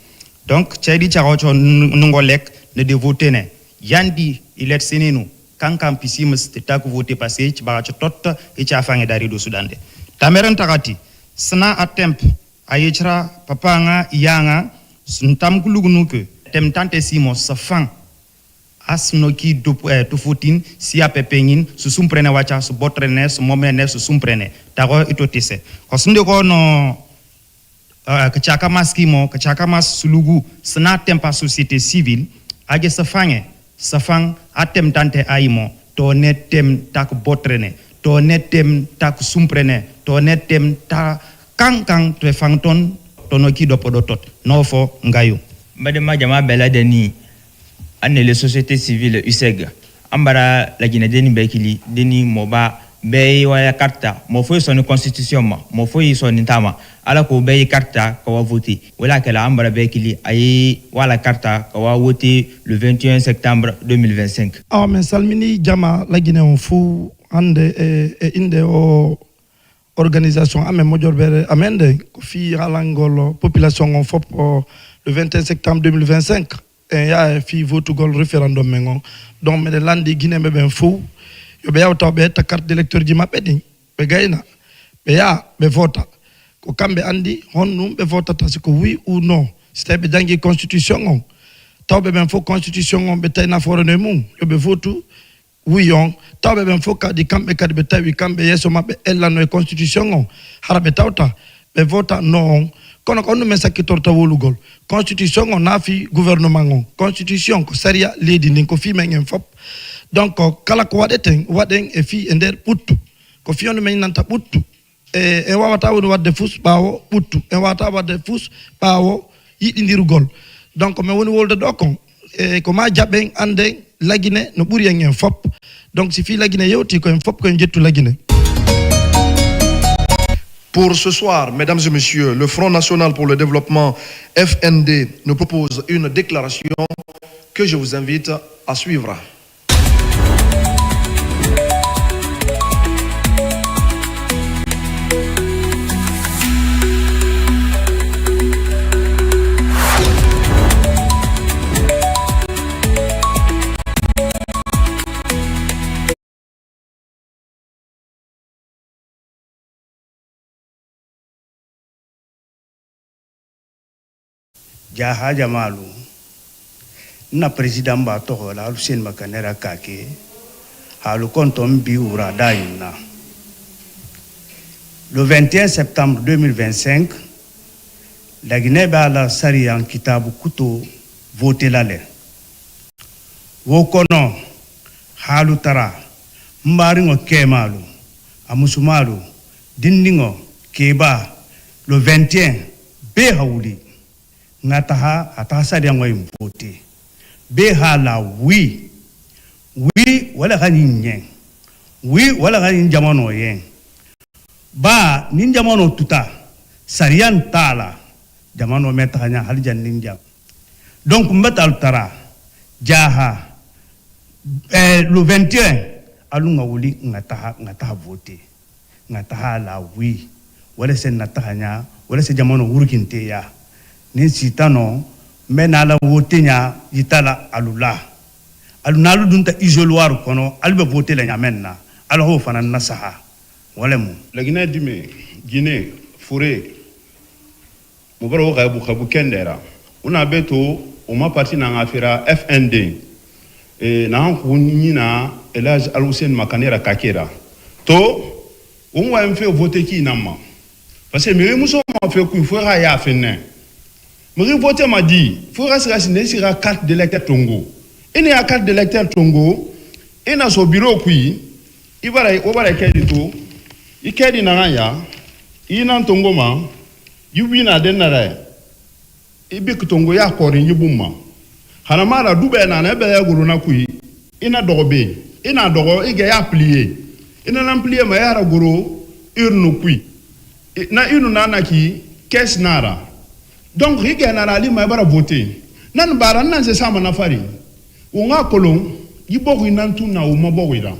Donc chedi charo chon nungo lek ne de votene. Yandi ilet senenu kankang pisimus te taku vote passé chibara chutot e cha fange dari do sudande. Tameren takati Sna atemp ayechra papanga yanga suntam kulugnuke tem tante simo safang asnoki to fotin si apepengin su sumprene wacha su botrene su momene su sumprene tago itotise kosunde ko no kachaka maskimo kachaka mas sulugu sna tempa société civile age safang atem tante aimo to netem tak botrene to netem tak sumprene to netem ta kankang to fangton to noki do podotot nofo ngayu madema jama bela deni anne les sociétés civiles UCEG ambara la Guinée deni bekili deni moba be wala karta mo fo son constitution mo fo son intama ala ko be karta ko wa voter wala kala ambara bekili ay wala karta ko wa voter le 21 septembre 2025 men salmini jama la Guinée on fou ande inde o organisation amen mojorbere amende ko fi halangol population on fop le 21 septembre 2025 et ya fi vote gol référendum mengon donc me de landi Guinée be ben fou yo be yawta be ta carte d'électeur ji mabbe din be gayna be ya be vota ko kambe andi honnum be vota ta ko oui ou non c'était be dangi constitution on tawbe ben fo constitution on be tayna forone mum yo be votu oui on tawbe ben foka di kambe kadi be tawi kambe yeso mabbe ella no constitution on harabe tawta be vota non kono ko no sakki torta wolugol constitution on nafi gouvernement on constitution ko saria ledi nin ko fi men fop donc kala ko waden e fi ender puttu ko fi on men nanta puttu e wawata woni wadde fus bawo puttu e wawata wadde fus bawo yidindirugol donc me woni wolde do kon e ko ma jabben ande lagine no buri en fop donc si fi lagine yewti ko en fop ko jettu lagine Pour ce soir, mesdames et messieurs, le Front National pour le Développement, FND, nous propose une déclaration que je vous invite à suivre. Jaha Jamalu, na président Bato, la Lucien Macanera Kake, a le compte Biura Daïna. Le 21 septembre 2025, la Guinée la Sarian Kitabu Kuto voté l'allée. Wokono, Halutara, Mbaringo Kemalu, Amusumalu, Dindingo, Keba, le 21, Behaouli. Ngataha atasa dia ngoi vote be hala wi wala ganin yen wi wala ganin jamano yen ba nin jamano tuta sarian tala jamano metanya haljan ninja donc mbatal tara jaha le 21 alunga wuli ngataha vote ngataha la wi wala sen natanya wala se jamano urukinte ya ni sitano menala wotenya yitala alula alunalu dunta isoloir kono albe voter la nyamenna alho fana nasaha walemu la Guinée dime Guinée forêt mo baro ga bu kendera una beto o ma parti na ngafira FND e na ko nyina elage alusen makanera kakera to on wa mfe voter ki namma parce que me muso ma fe ku fo ga ya fenne me voter m'a dit faut rester sera carte d'électeur Tongo et ne a carte d'électeur Tongo et na so bureau kui ibara obara kedi to ikedi na ya ina Tongo ma yubi na denara ibi Tongo ya korin yibuma hana mara dube na na be ya guru na kui ina dogobe ina dogo ige ya plier ina na plier ma ya guru urnu kui na inu na ki kes nara. Donc, il y a un voté. Nan baran nan se sama na fari. Unga kolon, yibogu nantu na umabogida.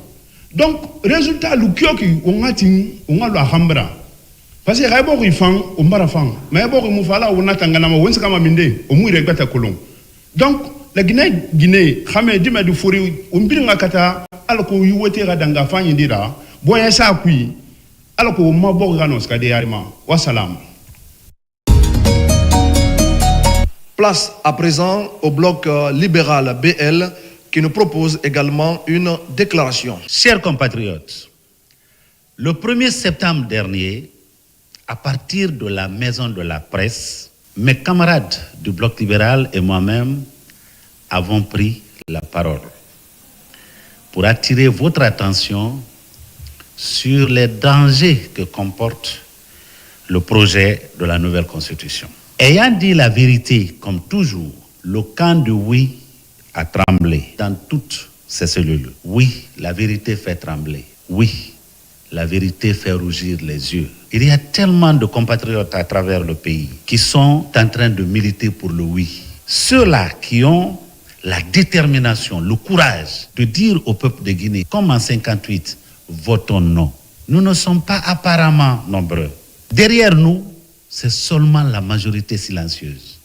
Donc, résultat lu kyoki unga ting unga lo hambra. Parce que raibogu ifang umbara fang. Mais bogu mufala una tangana ma wense kama minde umu iregbata kolon. Donc, la Guinée, xamé dima du fori umbirnga kata alko yuwote radanga fanyi dira. Boya sa kui alko umabogu ganos kade yarima. Wassalam. Place à présent au bloc libéral BL qui nous propose également une déclaration. Chers compatriotes, le 1er septembre dernier, à partir de la maison de la presse, mes camarades du bloc libéral et moi-même avons pris la parole pour attirer votre attention sur les dangers que comporte le projet de la nouvelle constitution. Ayant dit la vérité, comme toujours, le camp de oui a tremblé dans toutes ses cellules. Oui, la vérité fait trembler. Oui, la vérité fait rougir les yeux. Il y a tellement de compatriotes à travers le pays qui sont en train de militer pour le oui. Ceux-là qui ont la détermination, le courage de dire au peuple de Guinée, comme en 58, votons non. Nous ne sommes pas apparemment nombreux. Derrière nous, c'est seulement la majorité silencieuse,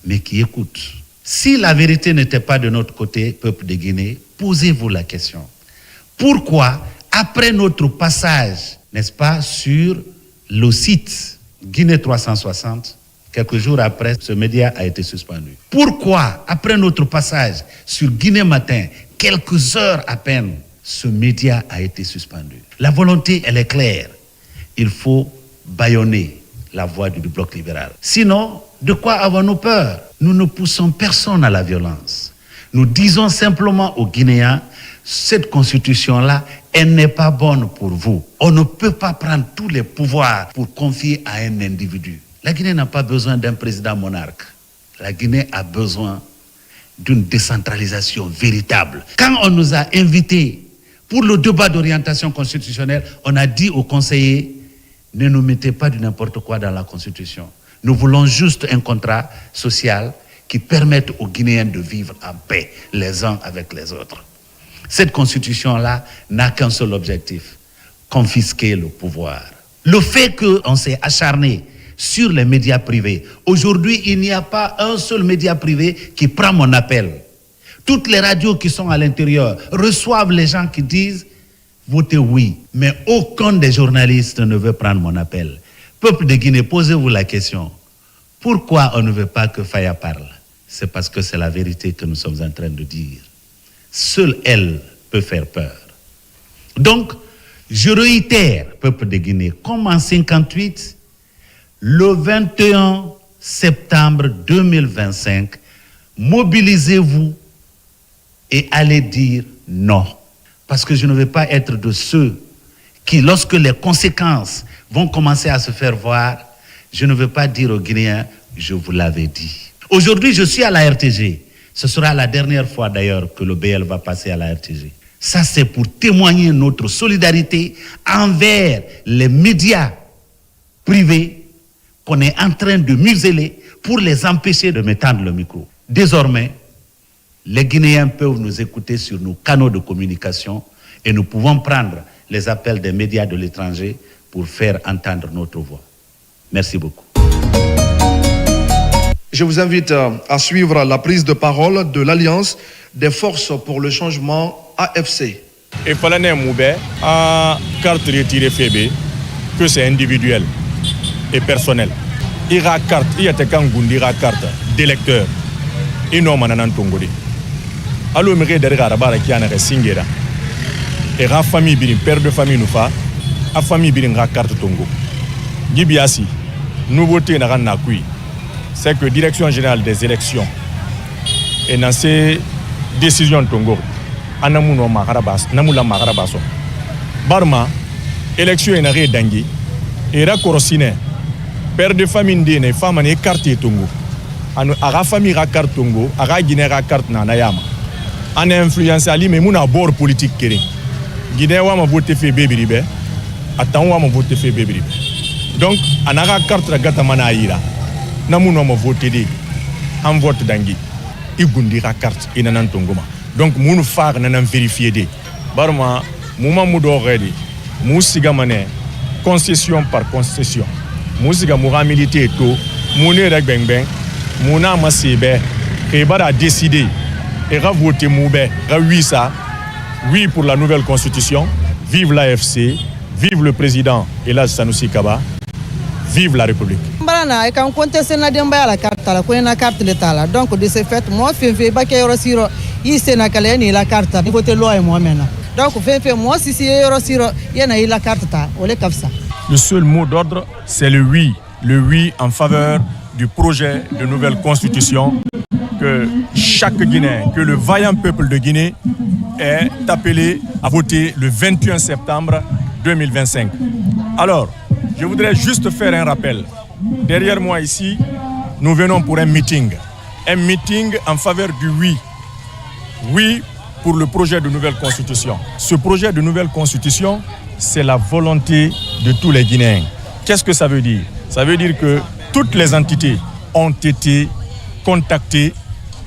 mais qui écoute. Si la vérité n'était pas de notre côté, peuple de Guinée, posez-vous la question. Pourquoi, après notre passage, n'est-ce pas, sur le site Guinée 360, quelques jours après, ce média a été suspendu? Pourquoi, après notre passage sur Guinée Matin, quelques heures à peine, ce média a été suspendu? La volonté, elle est claire. Il faut bâillonner la voie du bloc libéral. Sinon, de quoi avons-nous peur? Nous ne poussons personne à la violence. Nous disons simplement aux Guinéens, cette constitution-là, elle n'est pas bonne pour vous. On ne peut pas prendre tous les pouvoirs pour confier à un individu. La Guinée n'a pas besoin d'un président monarque. La Guinée a besoin d'une décentralisation véritable. Quand on nous a invités pour le débat d'orientation constitutionnelle, on a dit aux conseillers, Ne nous mettez pas du n'importe quoi dans la Constitution. Nous voulons juste un contrat social qui permette aux Guinéens de vivre en paix les uns avec les autres. Cette Constitution-là n'a qu'un seul objectif, confisquer le pouvoir. Le fait qu'on s'est acharné sur les médias privés, aujourd'hui il n'y a pas un seul média privé qui prend mon appel. Toutes les radios qui sont à l'intérieur reçoivent les gens qui disent « votez oui », mais aucun des journalistes ne veut prendre mon appel. Peuple de Guinée, posez-vous la question. Pourquoi on ne veut pas que Faya parle? C'est parce que c'est la vérité que nous sommes en train de dire. Seule elle peut faire peur. Donc, je réitère, peuple de Guinée, comme en 58, le 21 septembre 2025, mobilisez-vous et allez dire non. Parce que je ne vais pas être de ceux qui, lorsque les conséquences vont commencer à se faire voir, je ne veux pas dire aux Guinéens, je vous l'avais dit. Aujourd'hui, je suis à la RTG. Ce sera la dernière fois d'ailleurs que le BL va passer à la RTG. Ça, c'est pour témoigner notre solidarité envers les médias privés qu'on est en train de museler pour les empêcher de me tendre le micro. Désormais, les Guinéens peuvent nous écouter sur nos canaux de communication et nous pouvons prendre les appels des médias de l'étranger pour faire entendre notre voix. Merci beaucoup. Je vous invite à suivre la prise de parole de l'Alliance des forces pour le changement AFC. Et Falané Moubé a carte retirée FB que c'est individuel et personnel. Il y a carte, il y a une carte d'électeur. Et non, mananan tongodi. Alors, je me derrière la barre qui a un singera. Et la famille, père de famille, nous fa, la famille, la carte tongo. Gibiasi, nouveauté n'a rien à couille. C'est que la Direction générale des élections et dans ces décisions de Tongo, Anamouno Maharabas, Namula Maharabaso. Barma, élection est narrée d'Angui, et Rakorosine, père de famille et femme en carte Tongo. Ara famille ra carte Tongo, Ara Guinée ra carte Nanayama. On a influencé Ali, mais mon abord politique kéré. Guinée wa ma voté fait bébé, attends wa ma voté fait bébé. Donc, on a ra carte la gata manaïra. Namuno ma voté de en vote d'Angui. Il gundira carte et nanan tongoma. Donc, moun far nanan vérifié de. Barma, mouma moudo ready. Moussiga mané, concession par concession. Moussiga moura milité to, mouné rek beng beng, mouna massébé, et bara décidé, et ra voté moubé, ra oui ça, oui pour la nouvelle constitution, vive l'AFC, vive le président Elhadji Sanoussi Kaba, vive la République. Barana, quand contester na demba la carte la ko na carte l'état là. Donc de ce fait, moi fait ba kay rosiro ici na kale ni la carte ni voter loi et moi maintenant. Donc fait moi si rosiro yana la carte ta ole kafsa. Le seul mot d'ordre, c'est le oui en faveur du projet de nouvelle constitution que chaque Guinéen, que le vaillant peuple de Guinée est appelé à voter le 21 septembre 2025. Alors, je voudrais juste faire un rappel. Derrière moi ici, nous venons pour un meeting en faveur du oui. Oui pour le projet de nouvelle constitution. Ce projet de nouvelle constitution, c'est la volonté de tous les Guinéens. Qu'est-ce que ça veut dire? Ça veut dire que toutes les entités ont été contactées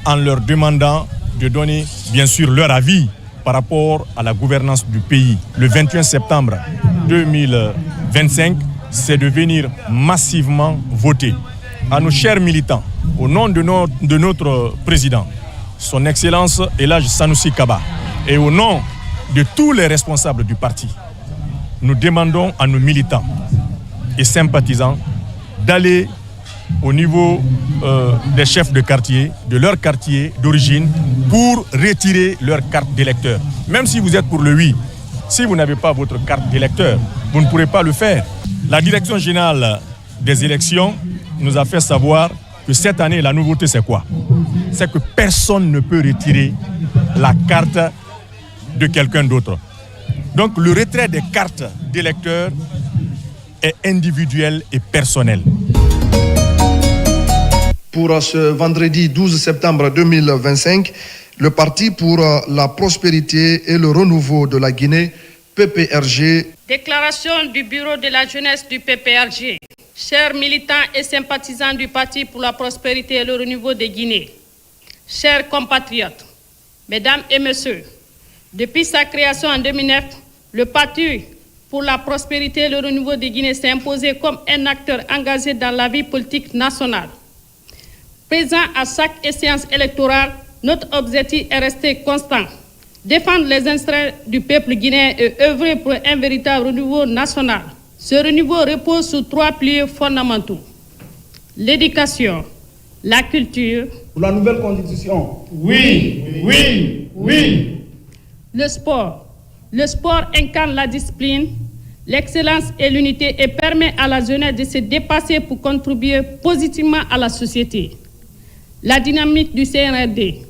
en leur demandant de donner, bien sûr, leur avis par rapport à la gouvernance du pays. Le 21 septembre 2025, c'est de venir massivement voter. À nos chers militants, au nom de notre président, son Excellence Elhadji Sanoussi Kaba, et au nom de tous les responsables du parti, nous demandons à nos militants et sympathisants d'aller au niveau des chefs de quartier, de leur quartier d'origine, pour retirer leur carte d'électeur. Même si vous êtes pour le oui, si vous n'avez pas votre carte d'électeur, vous ne pourrez pas le faire. La Direction générale des élections nous a fait savoir que cette année, la nouveauté, c'est quoi? C'est que personne ne peut retirer la carte de quelqu'un d'autre. Donc le retrait des cartes d'électeurs est individuel et personnel. Pour ce vendredi 12 septembre 2025, le Parti pour la prospérité et le renouveau de la Guinée PPRG. Déclaration du bureau de la jeunesse du PPRG. Chers militants et sympathisants du Parti pour la prospérité et le renouveau de Guinée, chers compatriotes, mesdames et messieurs, depuis sa création en 2009, le Parti pour la prospérité et le renouveau de Guinée s'est imposé comme un acteur engagé dans la vie politique nationale. Présent à chaque échéance électorale, notre objectif est resté constant. Défendre les intérêts du peuple guinéen et œuvrer pour un véritable renouveau national. Ce renouveau repose sur 3 piliers fondamentaux. L'éducation, la culture. Pour la nouvelle constitution. Oui, oui, oui. Le sport. Le sport incarne la discipline, l'excellence et l'unité et permet à la jeunesse de se dépasser pour contribuer positivement à la société. La dynamique du CNRD.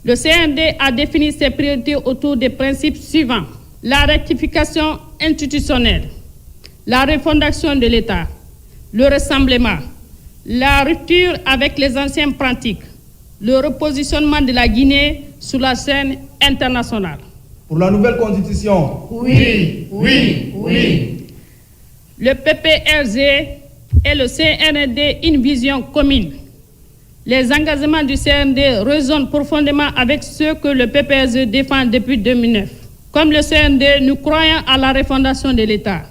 Le CNRD a défini ses priorités autour des principes suivants. La rectification institutionnelle, la refondation de l'État, le rassemblement, la rupture avec les anciennes pratiques, le repositionnement de la Guinée sur la scène internationale. Pour la nouvelle constitution. Oui, oui, oui. Le PPRG et le CNRD une vision commune. Les engagements du CNRD résonnent profondément avec ceux que le PPRG défend depuis 2009. Comme le CNRD, nous croyons à la refondation de l'État.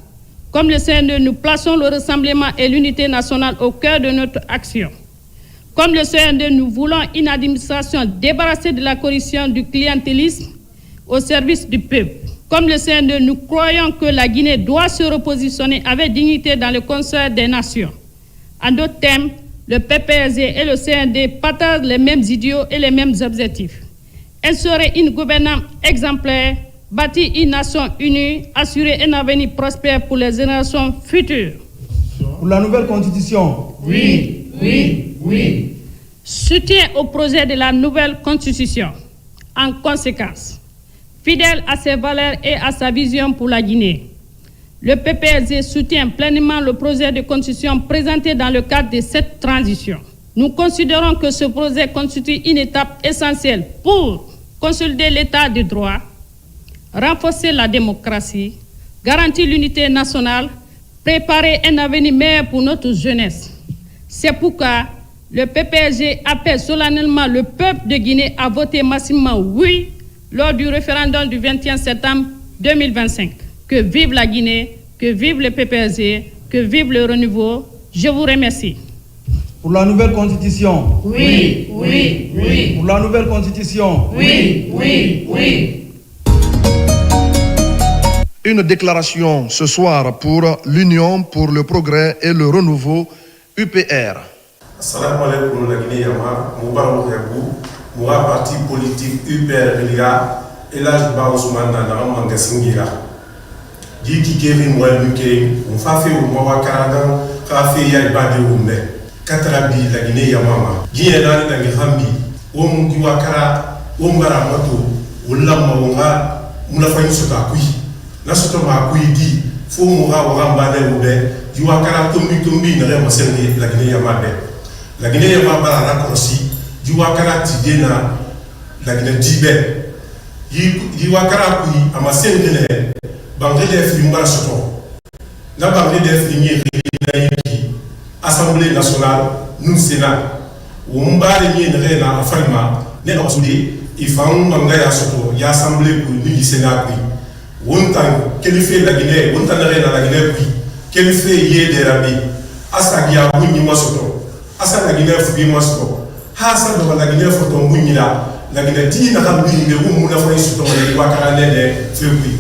Comme le CNRD, nous plaçons le rassemblement et l'unité nationale au cœur de notre action. Comme le CNRD, nous voulons une administration débarrassée de la corruption, du clientélisme au service du peuple. Comme le CNRD, nous croyons que la Guinée doit se repositionner avec dignité dans le concert des nations. En d'autres termes, le PPRG et le CNRD partagent les mêmes idéaux et les mêmes objectifs. Instaurer une gouvernance exemplaire, bâtir une nation unie, assurer un avenir prospère pour les générations futures. Pour la nouvelle constitution. Oui, oui, oui. Soutien au projet de la nouvelle constitution. En conséquence, fidèle à ses valeurs et à sa vision pour la Guinée, le PPRG soutient pleinement le projet de constitution présenté dans le cadre de cette transition. Nous considérons que ce projet constitue une étape essentielle pour consolider l'état de droit, renforcer la démocratie, garantir l'unité nationale, préparer un avenir meilleur pour notre jeunesse. C'est pourquoi le PPRG appelle solennellement le peuple de Guinée à voter massivement oui lors du référendum du 21 septembre 2025. Que vive la Guinée, que vive le PPRG, que vive le renouveau. Je vous remercie. Pour la nouvelle constitution. Oui, oui, oui. Pour la nouvelle constitution. Oui, oui, oui. Une déclaration ce soir pour l'Union pour le progrès et le renouveau UPR. Assalamu alaikum la Guinée Yama, Moubarou Yabou, Moura parti politique UPR Relia, et là je vais vous demander à Mangasingira. Dit qui Kevin Mouelmuke, on fa fait au Mawa Karadan, Kafe Yaibade Oumbe, Katrabi la Guinée Yamama, Guinée Nani Nangihambi, Omungiwakara, Ombara Moto, Ulama Wonga, Moulafayin Sotakui, Nasotoma Kui dit, Fou Moura Orambade Oube, Diwakara Tombi Nere la Guinée Yamabe. La Guinée Yamaba la raccourci, Diwakara Tidena, la Guinée Tibet. Diwakara Kui, Amasengene, Bangladesh Limbara Soto. Na Bangladesh Lignée Assemblée nationale, nous Sénat. Oumba Lignée na Afalma, Nera Soudi, Ifan Bangaya Soto, y Assemblée pour nous du Sénat. Wontan, quel fait la Guinée, Wontan la Guinée, quel fait Yé des Rabi, Asagia Bouni Mosoto, Asa la Guinée Fubi Mosoto, Hasa de la Guinée Foton Bounila, la Guinée Tina Rambi, de Mouna Foy Soto, et Wakarane, Febri,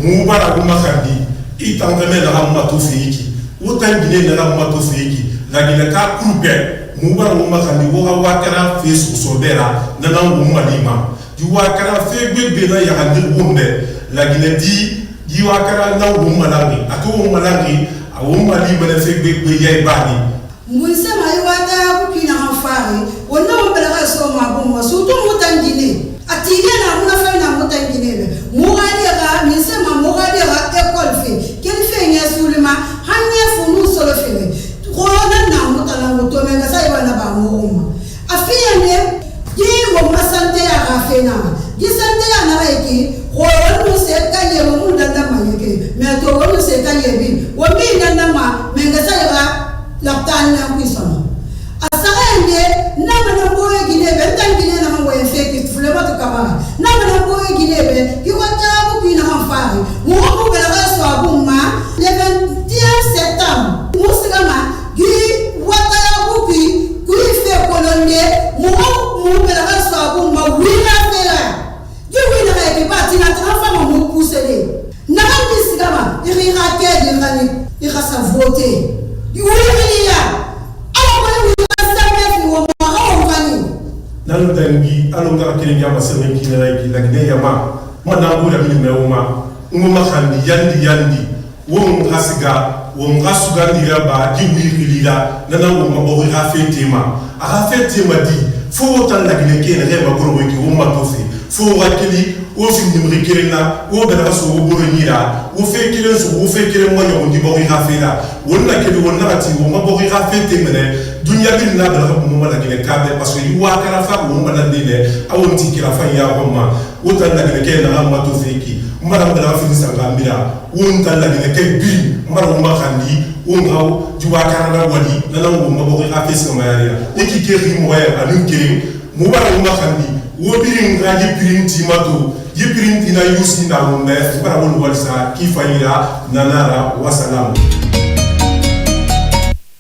Moubara Boumakandi, Itangame la Ramato Fiki, Outan Guinée de Ramato Fiki, la Guinée Ka Koubé, Moubara Boumakandi, Wakara Fes ou Sobera, Nanan Boumalima, du Wakara Febri Bena Yarandi Boumbe. La Guinée dit, Diwakara na Wumalari, à tout Wumalari, à Wumali, Benefek Beyay Bani. Moussa Maïwata, Pina Fari, on n'a pas so Mabuma, surtout Moutangine. A Tigana, Mouna Moutangine, Mouradera, Missema Mouradera, école fait, quel fait Nia Soulima, Hania Founou Solofele, Rona Moutala Moutomena, Saïwana Mouma. A Fianem, Diego Massante à Rafena, Gisante à Nareki, Rona Moussé, Kaye Mounda. Moukou Belare Soabouma, le 21 septembre, Mousselama, Guy Ouattara-Bouki, Guy fait colonner, Moukou Belare Soabouma, Wina Fela. Guy Wina qui parti, la femme m'a poussé. N'a pas il ira quel, il ira sa voter. Il y a. Nanu dangi anu ngara kiri nyama sebe kiri la gine yama mwana ngura mini meuma nguma khandi yandi wo ngasiga wo ngasuga ndira ba diwi kilira nana wo mabo rafetima arafetima di fo tan la gine kene reba goro wiki wo matofi fo wakili wo findi mrikirina wo bana so wo boronyira wo fekire so wo fekire mwanya wo ndibo rafela wonna kedi wonna ati wo mabo rafetima ne dunia bi na bala ko mo la gine kabe parce que yuwa kala fa mo ma dine awon ti kila fa ya homa wotan la gine ke na ma to feki mara bala fi sanga mira won tan la gine ke bi mara ma khandi won haw yuwa kala na wali na na mo bo ka fe sama ya e ki ke ri mo ya anu ke mo bara ma khandi wo bi ngi printi mato yi printi na yusi na mo me bara won wal sa ki fa ira nanara wa salam.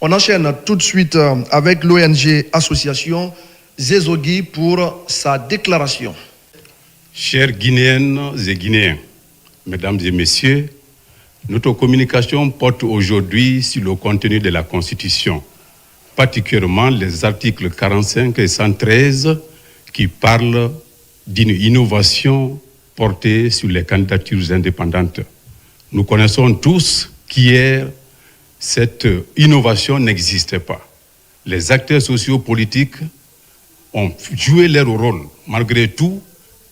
On enchaîne tout de suite avec l'ONG Association Zezogui pour sa déclaration. Chères Guinéennes et Guinéens, Mesdames et Messieurs, notre communication porte aujourd'hui sur le contenu de la Constitution, particulièrement les articles 45 et 113 qui parlent d'une innovation portée sur les candidatures indépendantes. Nous connaissons tous qu'hier, cette innovation n'existait pas. Les acteurs sociopolitiques ont joué leur rôle. Malgré tout,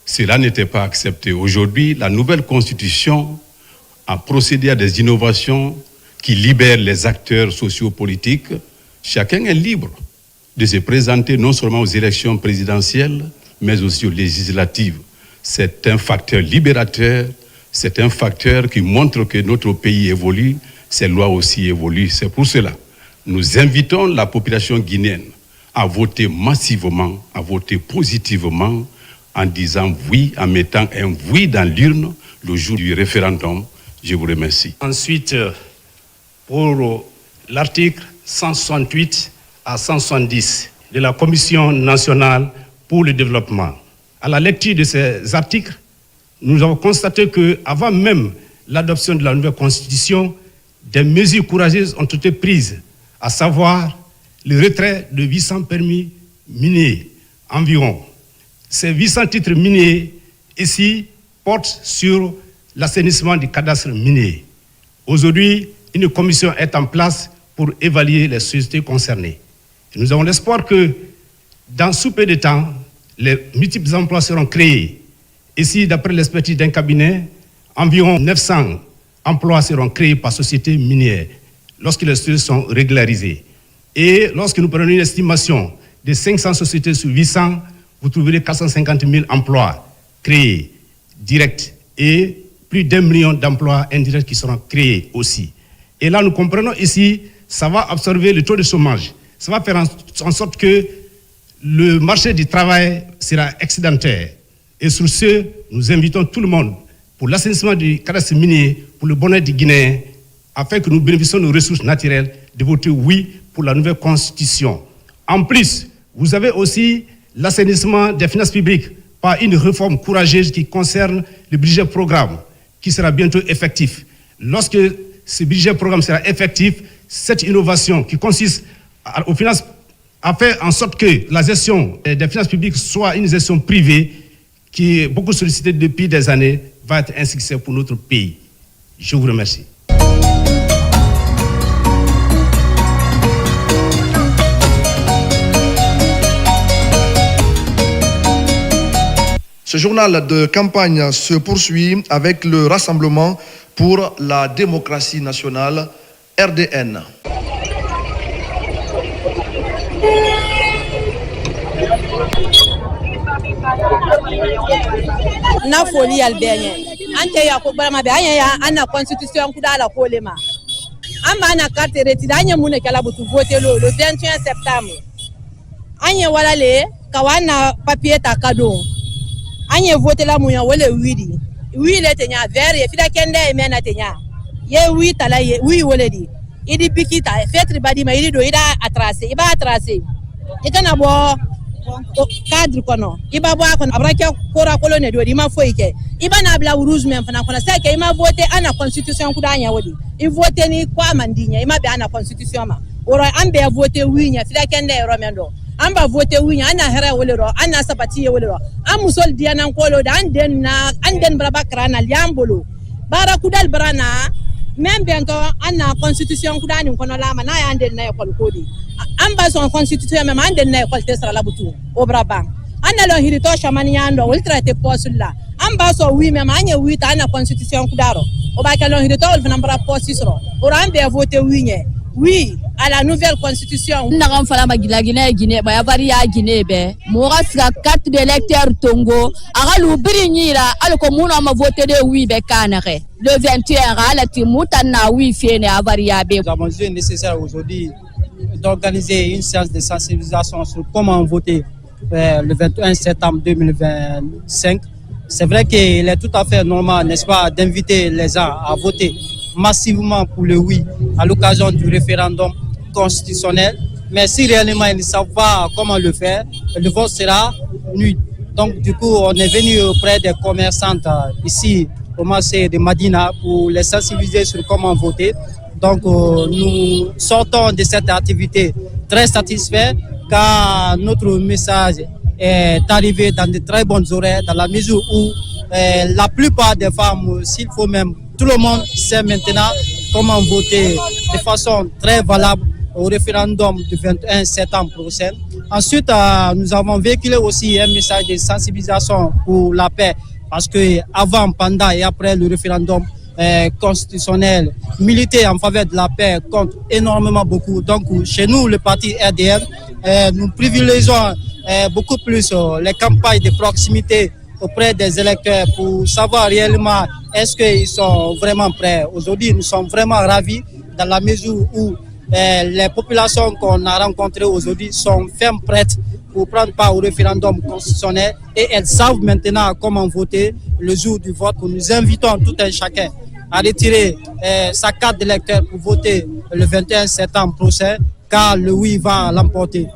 cela n'était pas accepté. Aujourd'hui, la nouvelle constitution a procédé à des innovations qui libèrent les acteurs sociopolitiques. Chacun est libre de se présenter non seulement aux élections présidentielles, mais aussi aux législatives. C'est un facteur libérateur, c'est un facteur qui montre que notre pays évolue. Ces lois aussi évoluent. C'est pour cela que nous invitons la population guinéenne à voter massivement, à voter positivement, en disant oui, en mettant un oui dans l'urne le jour du référendum. Je vous remercie. Ensuite, pour l'article 168 à 170 de la Commission nationale pour le développement. À la lecture de ces articles, nous avons constaté qu'avant même l'adoption de la nouvelle Constitution, des mesures courageuses ont été prises, à savoir le retrait de 800 permis miniers environ. Ces 800 titres miniers ici portent sur l'assainissement du cadastre minier. Aujourd'hui, une commission est en place pour évaluer les sociétés concernées. Et nous avons l'espoir que dans sous peu de temps, les multiples emplois seront créés. Ici, d'après l'expertise d'un cabinet, environ 900 emplois seront créés par sociétés minières lorsque les sociétés sont régularisées. Et lorsque nous prenons une estimation de 500 sociétés sur 800, vous trouverez 450 000 emplois créés directs et plus d'1 million d'emplois indirects qui seront créés aussi. Et là, nous comprenons ici, ça va absorber le taux de chômage. Ça va faire en sorte que le marché du travail sera excédentaire. Et sur ce, nous invitons tout le monde pour l'assainissement du cadastre minier, pour le bonheur des Guinéens, afin que nous bénéficions de nos ressources naturelles, de voter oui pour la nouvelle constitution. En plus, vous avez aussi l'assainissement des finances publiques par une réforme courageuse qui concerne le budget programme, qui sera bientôt effectif. Lorsque ce budget programme sera effectif, cette innovation qui consiste aux finances a fait en sorte que la gestion des finances publiques soit une gestion privée qui est beaucoup sollicitée depuis des années, va être un succès pour notre pays. Je vous remercie. Ce journal de campagne se poursuit avec le Rassemblement pour la démocratie nationale, RDN. Na foli albenye ante ya ko barama be anya ya ana constitution ku dala ko lema amba na carte retide anya mune kala butu voter le 21 septembre anya wala le kawana papier ta kado anya voter la muya wala widi oui le tenya vert ye fida kende e mena tenya ye oui tala ye oui woledi idi bikita fetri badi ma idi do ida atrase iba atrase ikana bo cadre kono iba bo kono abrake kora kolone do di ma foike iba na bla rouge men fana kono sai ke ima voter ana constitution kudanya wodi i voter ni kwa mandinya ima be ana constitution ma oro ambe voter oui nya fida kende ro mendo amba voter oui nya ana hera wolero ana sabati ye wolero amusol diana kolo da anden braba krana liambolo bara kudal brana même bientôt ana constitution kudani kono lama na ya anden na ekol kodi amba son constitution même anden na ekol tesra la butu obraba ana lo hirito shamani yando wol traité posulla amba so oui même anya oui ta ana constitution kudaro obaka lo hirito wol fana posisro orambe voter oui nye oui à la nouvelle constitution n'agam fala magila Guinée ba bari ya Guinée be mo ga carte d'électeur Tongo aga lu birinyira alko muno ma voter de oui be kanare le 21 ala timuta na oui fiene avaria be. Nous avons jugé nécessaire aujourd'hui d'organiser une séance de sensibilisation sur comment voter le 21 septembre 2025. C'est vrai qu'il est tout à fait normal, n'est-ce pas, d'inviter les gens à voter massivement pour le oui à l'occasion du référendum constitutionnel. Mais si réellement ils ne savent pas comment le faire, le vote sera nul. Donc du coup, on est venu auprès des commerçantes ici au marché de Madina pour les sensibiliser sur comment voter. Donc nous sortons de cette activité très satisfaits car notre message est arrivé dans de très bonnes oreilles dans la mesure où la plupart des femmes, s'il faut même, tout le monde sait maintenant comment voter de façon très valable au référendum du 21 septembre prochain. Ensuite, nous avons véhiculé aussi un message de sensibilisation pour la paix parce que avant, pendant et après le référendum constitutionnel, militer en faveur de la paix compte énormément beaucoup. Donc, chez nous, le parti RDR, nous privilégions beaucoup plus les campagnes de proximité auprès des électeurs pour savoir réellement est-ce qu'ils sont vraiment prêts. Aujourd'hui, nous sommes vraiment ravis dans la mesure où les populations qu'on a rencontrées aujourd'hui sont fermes prêtes pour prendre part au référendum constitutionnel et elles savent maintenant comment voter le jour du vote. Nous invitons tout un chacun à retirer sa carte d'électeur pour voter le 21 septembre prochain car le oui va l'emporter.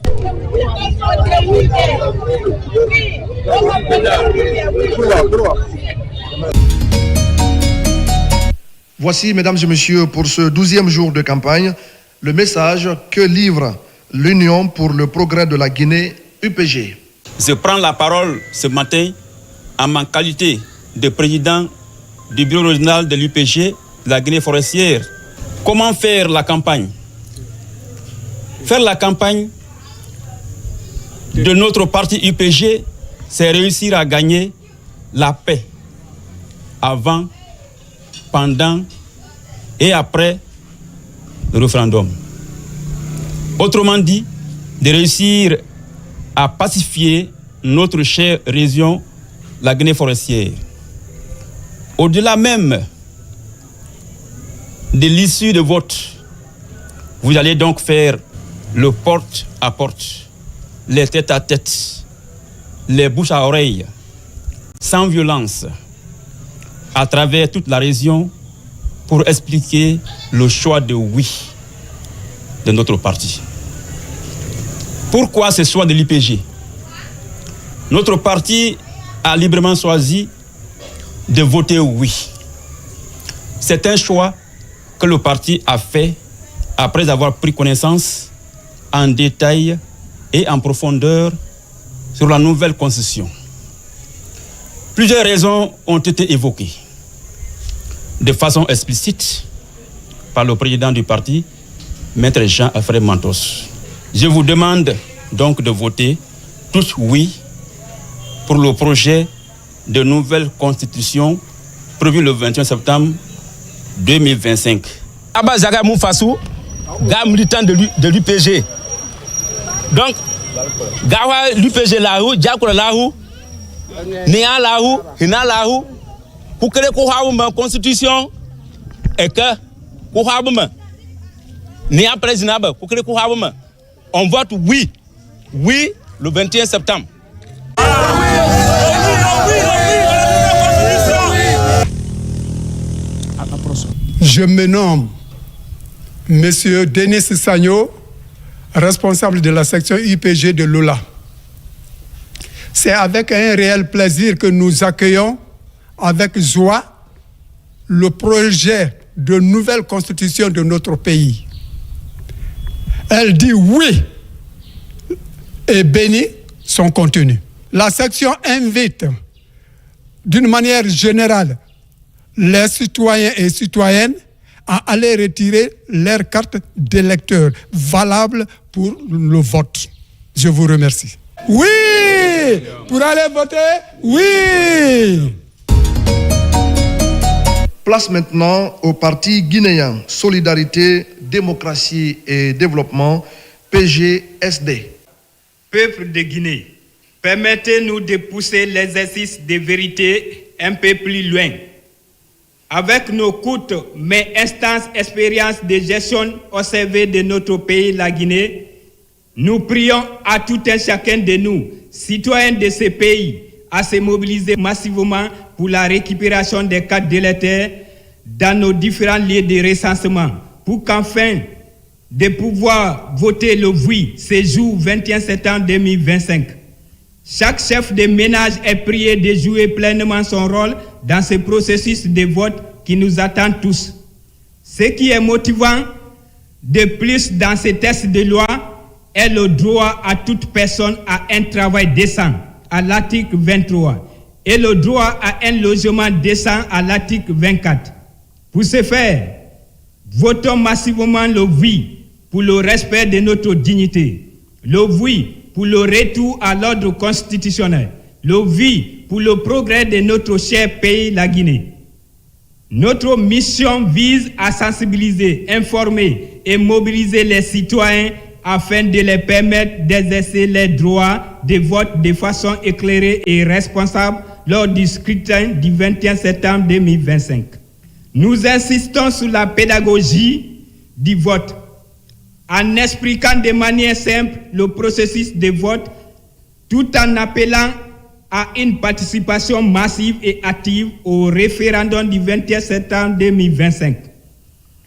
Voici, mesdames et messieurs, pour ce 12e jour de campagne, le message que livre l'Union pour le progrès de la Guinée, UPG. Je prends la parole ce matin en ma qualité de président du bureau régional de l'UPG, la Guinée forestière. Comment faire la campagne? Faire la campagne de notre parti UPG, c'est réussir à gagner la paix avant, pendant et après le référendum. Autrement dit, de réussir à pacifier notre chère région, la Guinée forestière. Au-delà même de l'issue de vote, vous allez donc faire le porte-à-porte, les tête-à-tête, les bouches à oreille, sans violence, à travers toute la région pour expliquer le choix de oui de notre parti. Pourquoi ce choix de l'IPG? Notre parti a librement choisi de voter oui. C'est un choix que le parti a fait après avoir pris connaissance en détail et en profondeur sur la nouvelle constitution. Plusieurs raisons ont été évoquées de façon explicite par le président du parti, Maître Jean-Alfred Mantos. Je vous demande donc de voter tous oui pour le projet de nouvelle constitution prévu le 21 septembre 2025. Abba Zaga Moufassou, gars militant de l'UPG. Donc, gawa l'UPG là-haut, Diakola là-haut, Néa là-haut, Hina là-haut, pour que les constitution et que Néa président, pour que les on vote oui, oui le 21 septembre. Je me nomme Monsieur Denis Sagno, responsable de la section UPG de Lola. C'est avec un réel plaisir que nous accueillons avec joie le projet de nouvelle constitution de notre pays. Elle dit oui et bénit son contenu. La section invite d'une manière générale les citoyens et citoyennes à aller retirer leur carte d'électeur valable pour le vote. Je vous remercie. Oui! Pour aller voter, oui! Place maintenant au parti guinéen Solidarité, Démocratie et Développement, PGSD. Peuple de Guinée, permettez-nous de pousser l'exercice de vérité un peu plus loin. Avec nos courtes mais instances expériences de gestion au service de notre pays, la Guinée, nous prions à tout un chacun de nous, citoyens de ce pays, à se mobiliser massivement pour la récupération des cartes d'électeurs dans nos différents lieux de recensement, pour qu'enfin de pouvoir voter le oui ce jour 21 septembre 2025. Chaque chef de ménage est prié de jouer pleinement son rôle dans ce processus de vote qui nous attend tous. Ce qui est motivant de plus dans ce texte de loi est le droit à toute personne à un travail décent à l'article 23 et le droit à un logement décent à l'article 24. Pour ce faire, votons massivement le oui pour le respect de notre dignité, le oui pour le retour à l'ordre constitutionnel, le oui pour le progrès de notre cher pays, la Guinée. Notre mission vise à sensibiliser, informer et mobiliser les citoyens afin de les permettre d'exercer leurs droits de vote de façon éclairée et responsable lors du scrutin du 21 septembre 2025. Nous insistons sur la pédagogie du vote en expliquant de manière simple le processus de vote tout en appelant à une participation massive et active au référendum du 21 septembre 2025.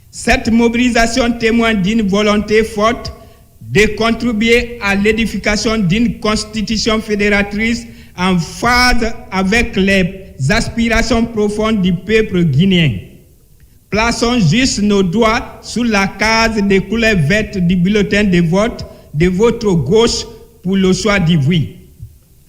Cette mobilisation témoigne d'une volonté forte de contribuer à l'édification d'une constitution fédératrice en phase avec les aspirations profondes du peuple guinéen. Plaçons juste nos doigts sur la case des couleurs vertes du bulletin de vote de votre gauche pour le choix du oui.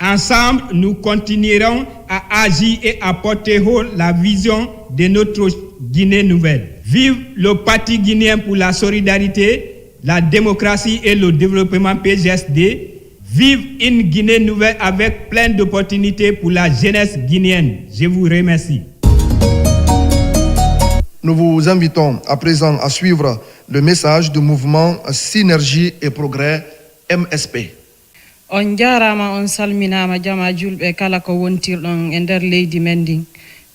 Ensemble, nous continuerons à agir et à porter haut la vision de notre Guinée nouvelle. Vive le Parti guinéen pour la solidarité, la démocratie et le développement PGSD. Vive une Guinée nouvelle avec plein d'opportunités pour la jeunesse guinéenne. Je vous remercie. Nous vous invitons à présent à suivre le message du mouvement Synergie et Progrès MSP. On jarama on salminama jama julɓe kala ko wontirɗon e nder leydi men ndin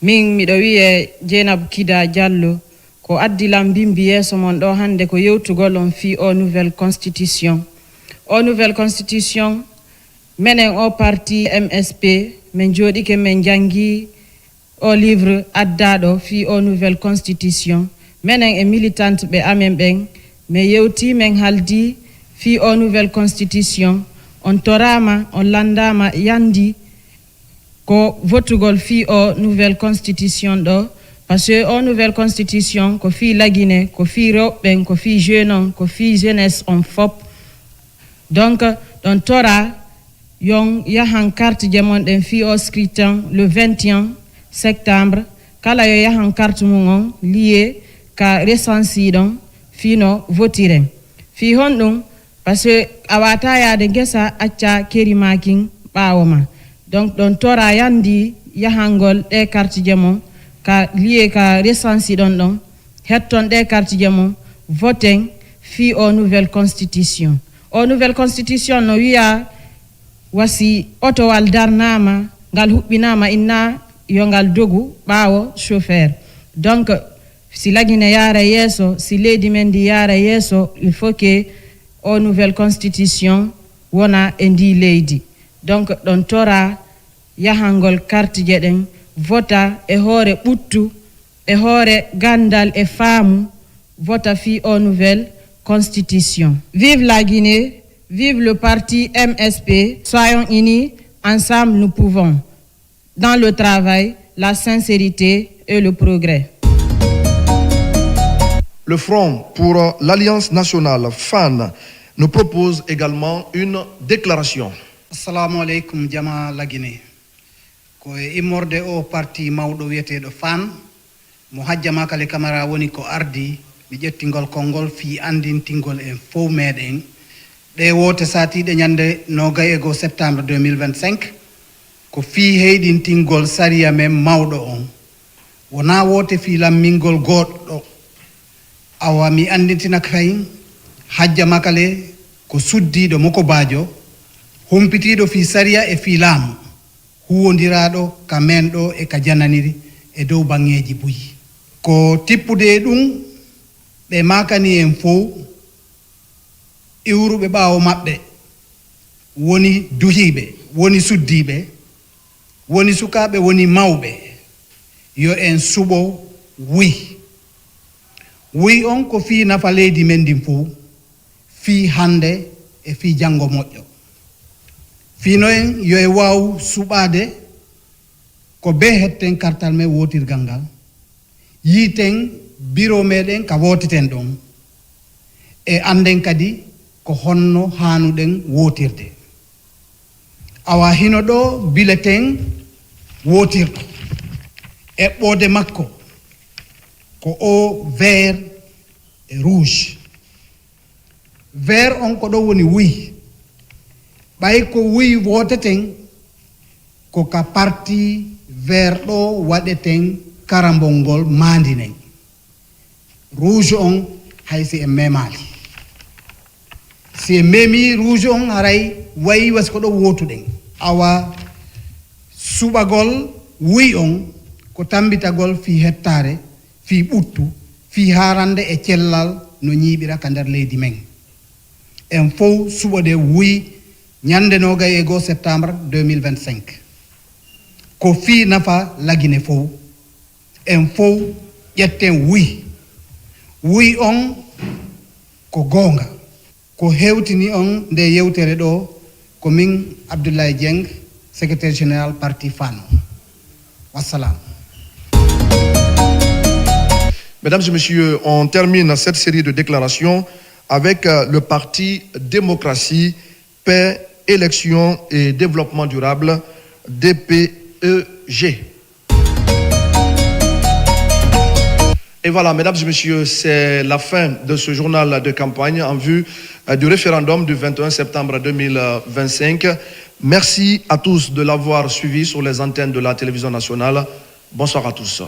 min miɗo wiye Dieynabou Kida Diallo ko addilam bimbi yeeso mon ɗo hande ko yewtugol on fi o nouvelle constitution menen o parti MSP min jooɗike min jangi o livre addaɗo fi o nouvelle constitution menen e militante ɓe amen ɓen min yewti min haldi fi o nouvelle constitution on torama on landama yandi ko votugol fi o nouvelle constitution ɗo parce que o nouvelle constitution ko fi lagine ko fi rewɓen ko fi jeune on ko fi jeunesse on fop donc ɗon tora yon yahan carte je mon ɗen fi o scrutin le 21 septembre kala yo yahan carte mum on lié ka recensi ɗon fino votiren fi hon ɗum parce que a wata yaade gesa acca kerimakin ɓaawo ma donc ɗon tora yandi yahangol ɗe carte je mon ka lié ka recensi ɗon ɗon hetton ɗe carte je mon voten fi o nouvelle constitution no wiya wasi otowal darnama ngal huɓɓinama inna yo ngal dogu ɓaawo chauffeur donc si lagine yaara yeeso si leydi men ndi yaara yeeso il faut que o nouvelle constitution wona e ndi leydi donc ɗon tora yahangol carte je ɗen vota e hoore ɓuttu e hoore gandal e faamu vota fi aux nouvelle constitution. Vive la Guinée, vive le parti MSP, soyons unis, ensemble nous pouvons, dans le travail, la sincérité et le progrès. Le Front pour l'Alliance nationale, FAN, nous propose également une déclaration. Assalamu alaikum jama la Guinée. Ko immorde o parti mawɗo wiyeteɗo FAN mo hajjama kale camara woni ko ardi mi ƴettingol konngol fi andintingol en fof meɗen ɗe wote satiɗe ñande 21 septembre 2025 ko fi heydintingol sariya men mawɗo on wona wote fi lammingol goɗɗo awa mi andintina kayin hajjama kale ko suddiɗo moko bajo humpitiɗo fi sariya e fi laamu huwodiraɗo ka men ɗo e ka jananiri e dow bangeji buyi ko tippude ɗum ɓe makani en fof iwruɓe ɓaawo maɓɓe woni duhiɓe woni suddiɓe woni sukaɓe woni mawɓe yo en suɓo wuy on ko fi nafa leydi men ndin fof fi hande e fi janngo moƴƴo fino en yo e waw suɓade ko be hetten kartal men wotirgal ngal yiiten bureau meɗen ka wotiten ɗon e anden kadi ko honno hanuɗen wotirde awa hino ɗo bulletin wotirɗo eɓɓode makko ko o vert e rouge vert on ko ɗo woni wuy ɓay ko wuy woteten ko ka parti vert ɗo waɗeten karambol ngol mandinen rouge on haysi en memali si en memi rouge on haray wayi was ko ɗo wotuɗen awa suɓagol wuy on ko tambitagol fi hettare fi ɓuttu fi harande e cellal no ñiiɓira ka nder leydi men en fof suɓode wuy ñande 21 septembre 2025 ko fi nafa lagine fof en fof ƴetten wuy on ko goonga ko hewtini on nde yewtere ɗo ko min Abdoulaye Dieng secrétaire général parti FAN. Wassalam. Mesdames et messieurs, on termine cette série de déclarations avec le parti Démocratie, Paix, Élection et Développement Durable, DPEG. Et voilà, mesdames et messieurs, c'est la fin de ce journal de campagne en vue du référendum du 21 septembre 2025. Merci à tous de l'avoir suivi sur les antennes de la télévision nationale. Bonsoir à tous.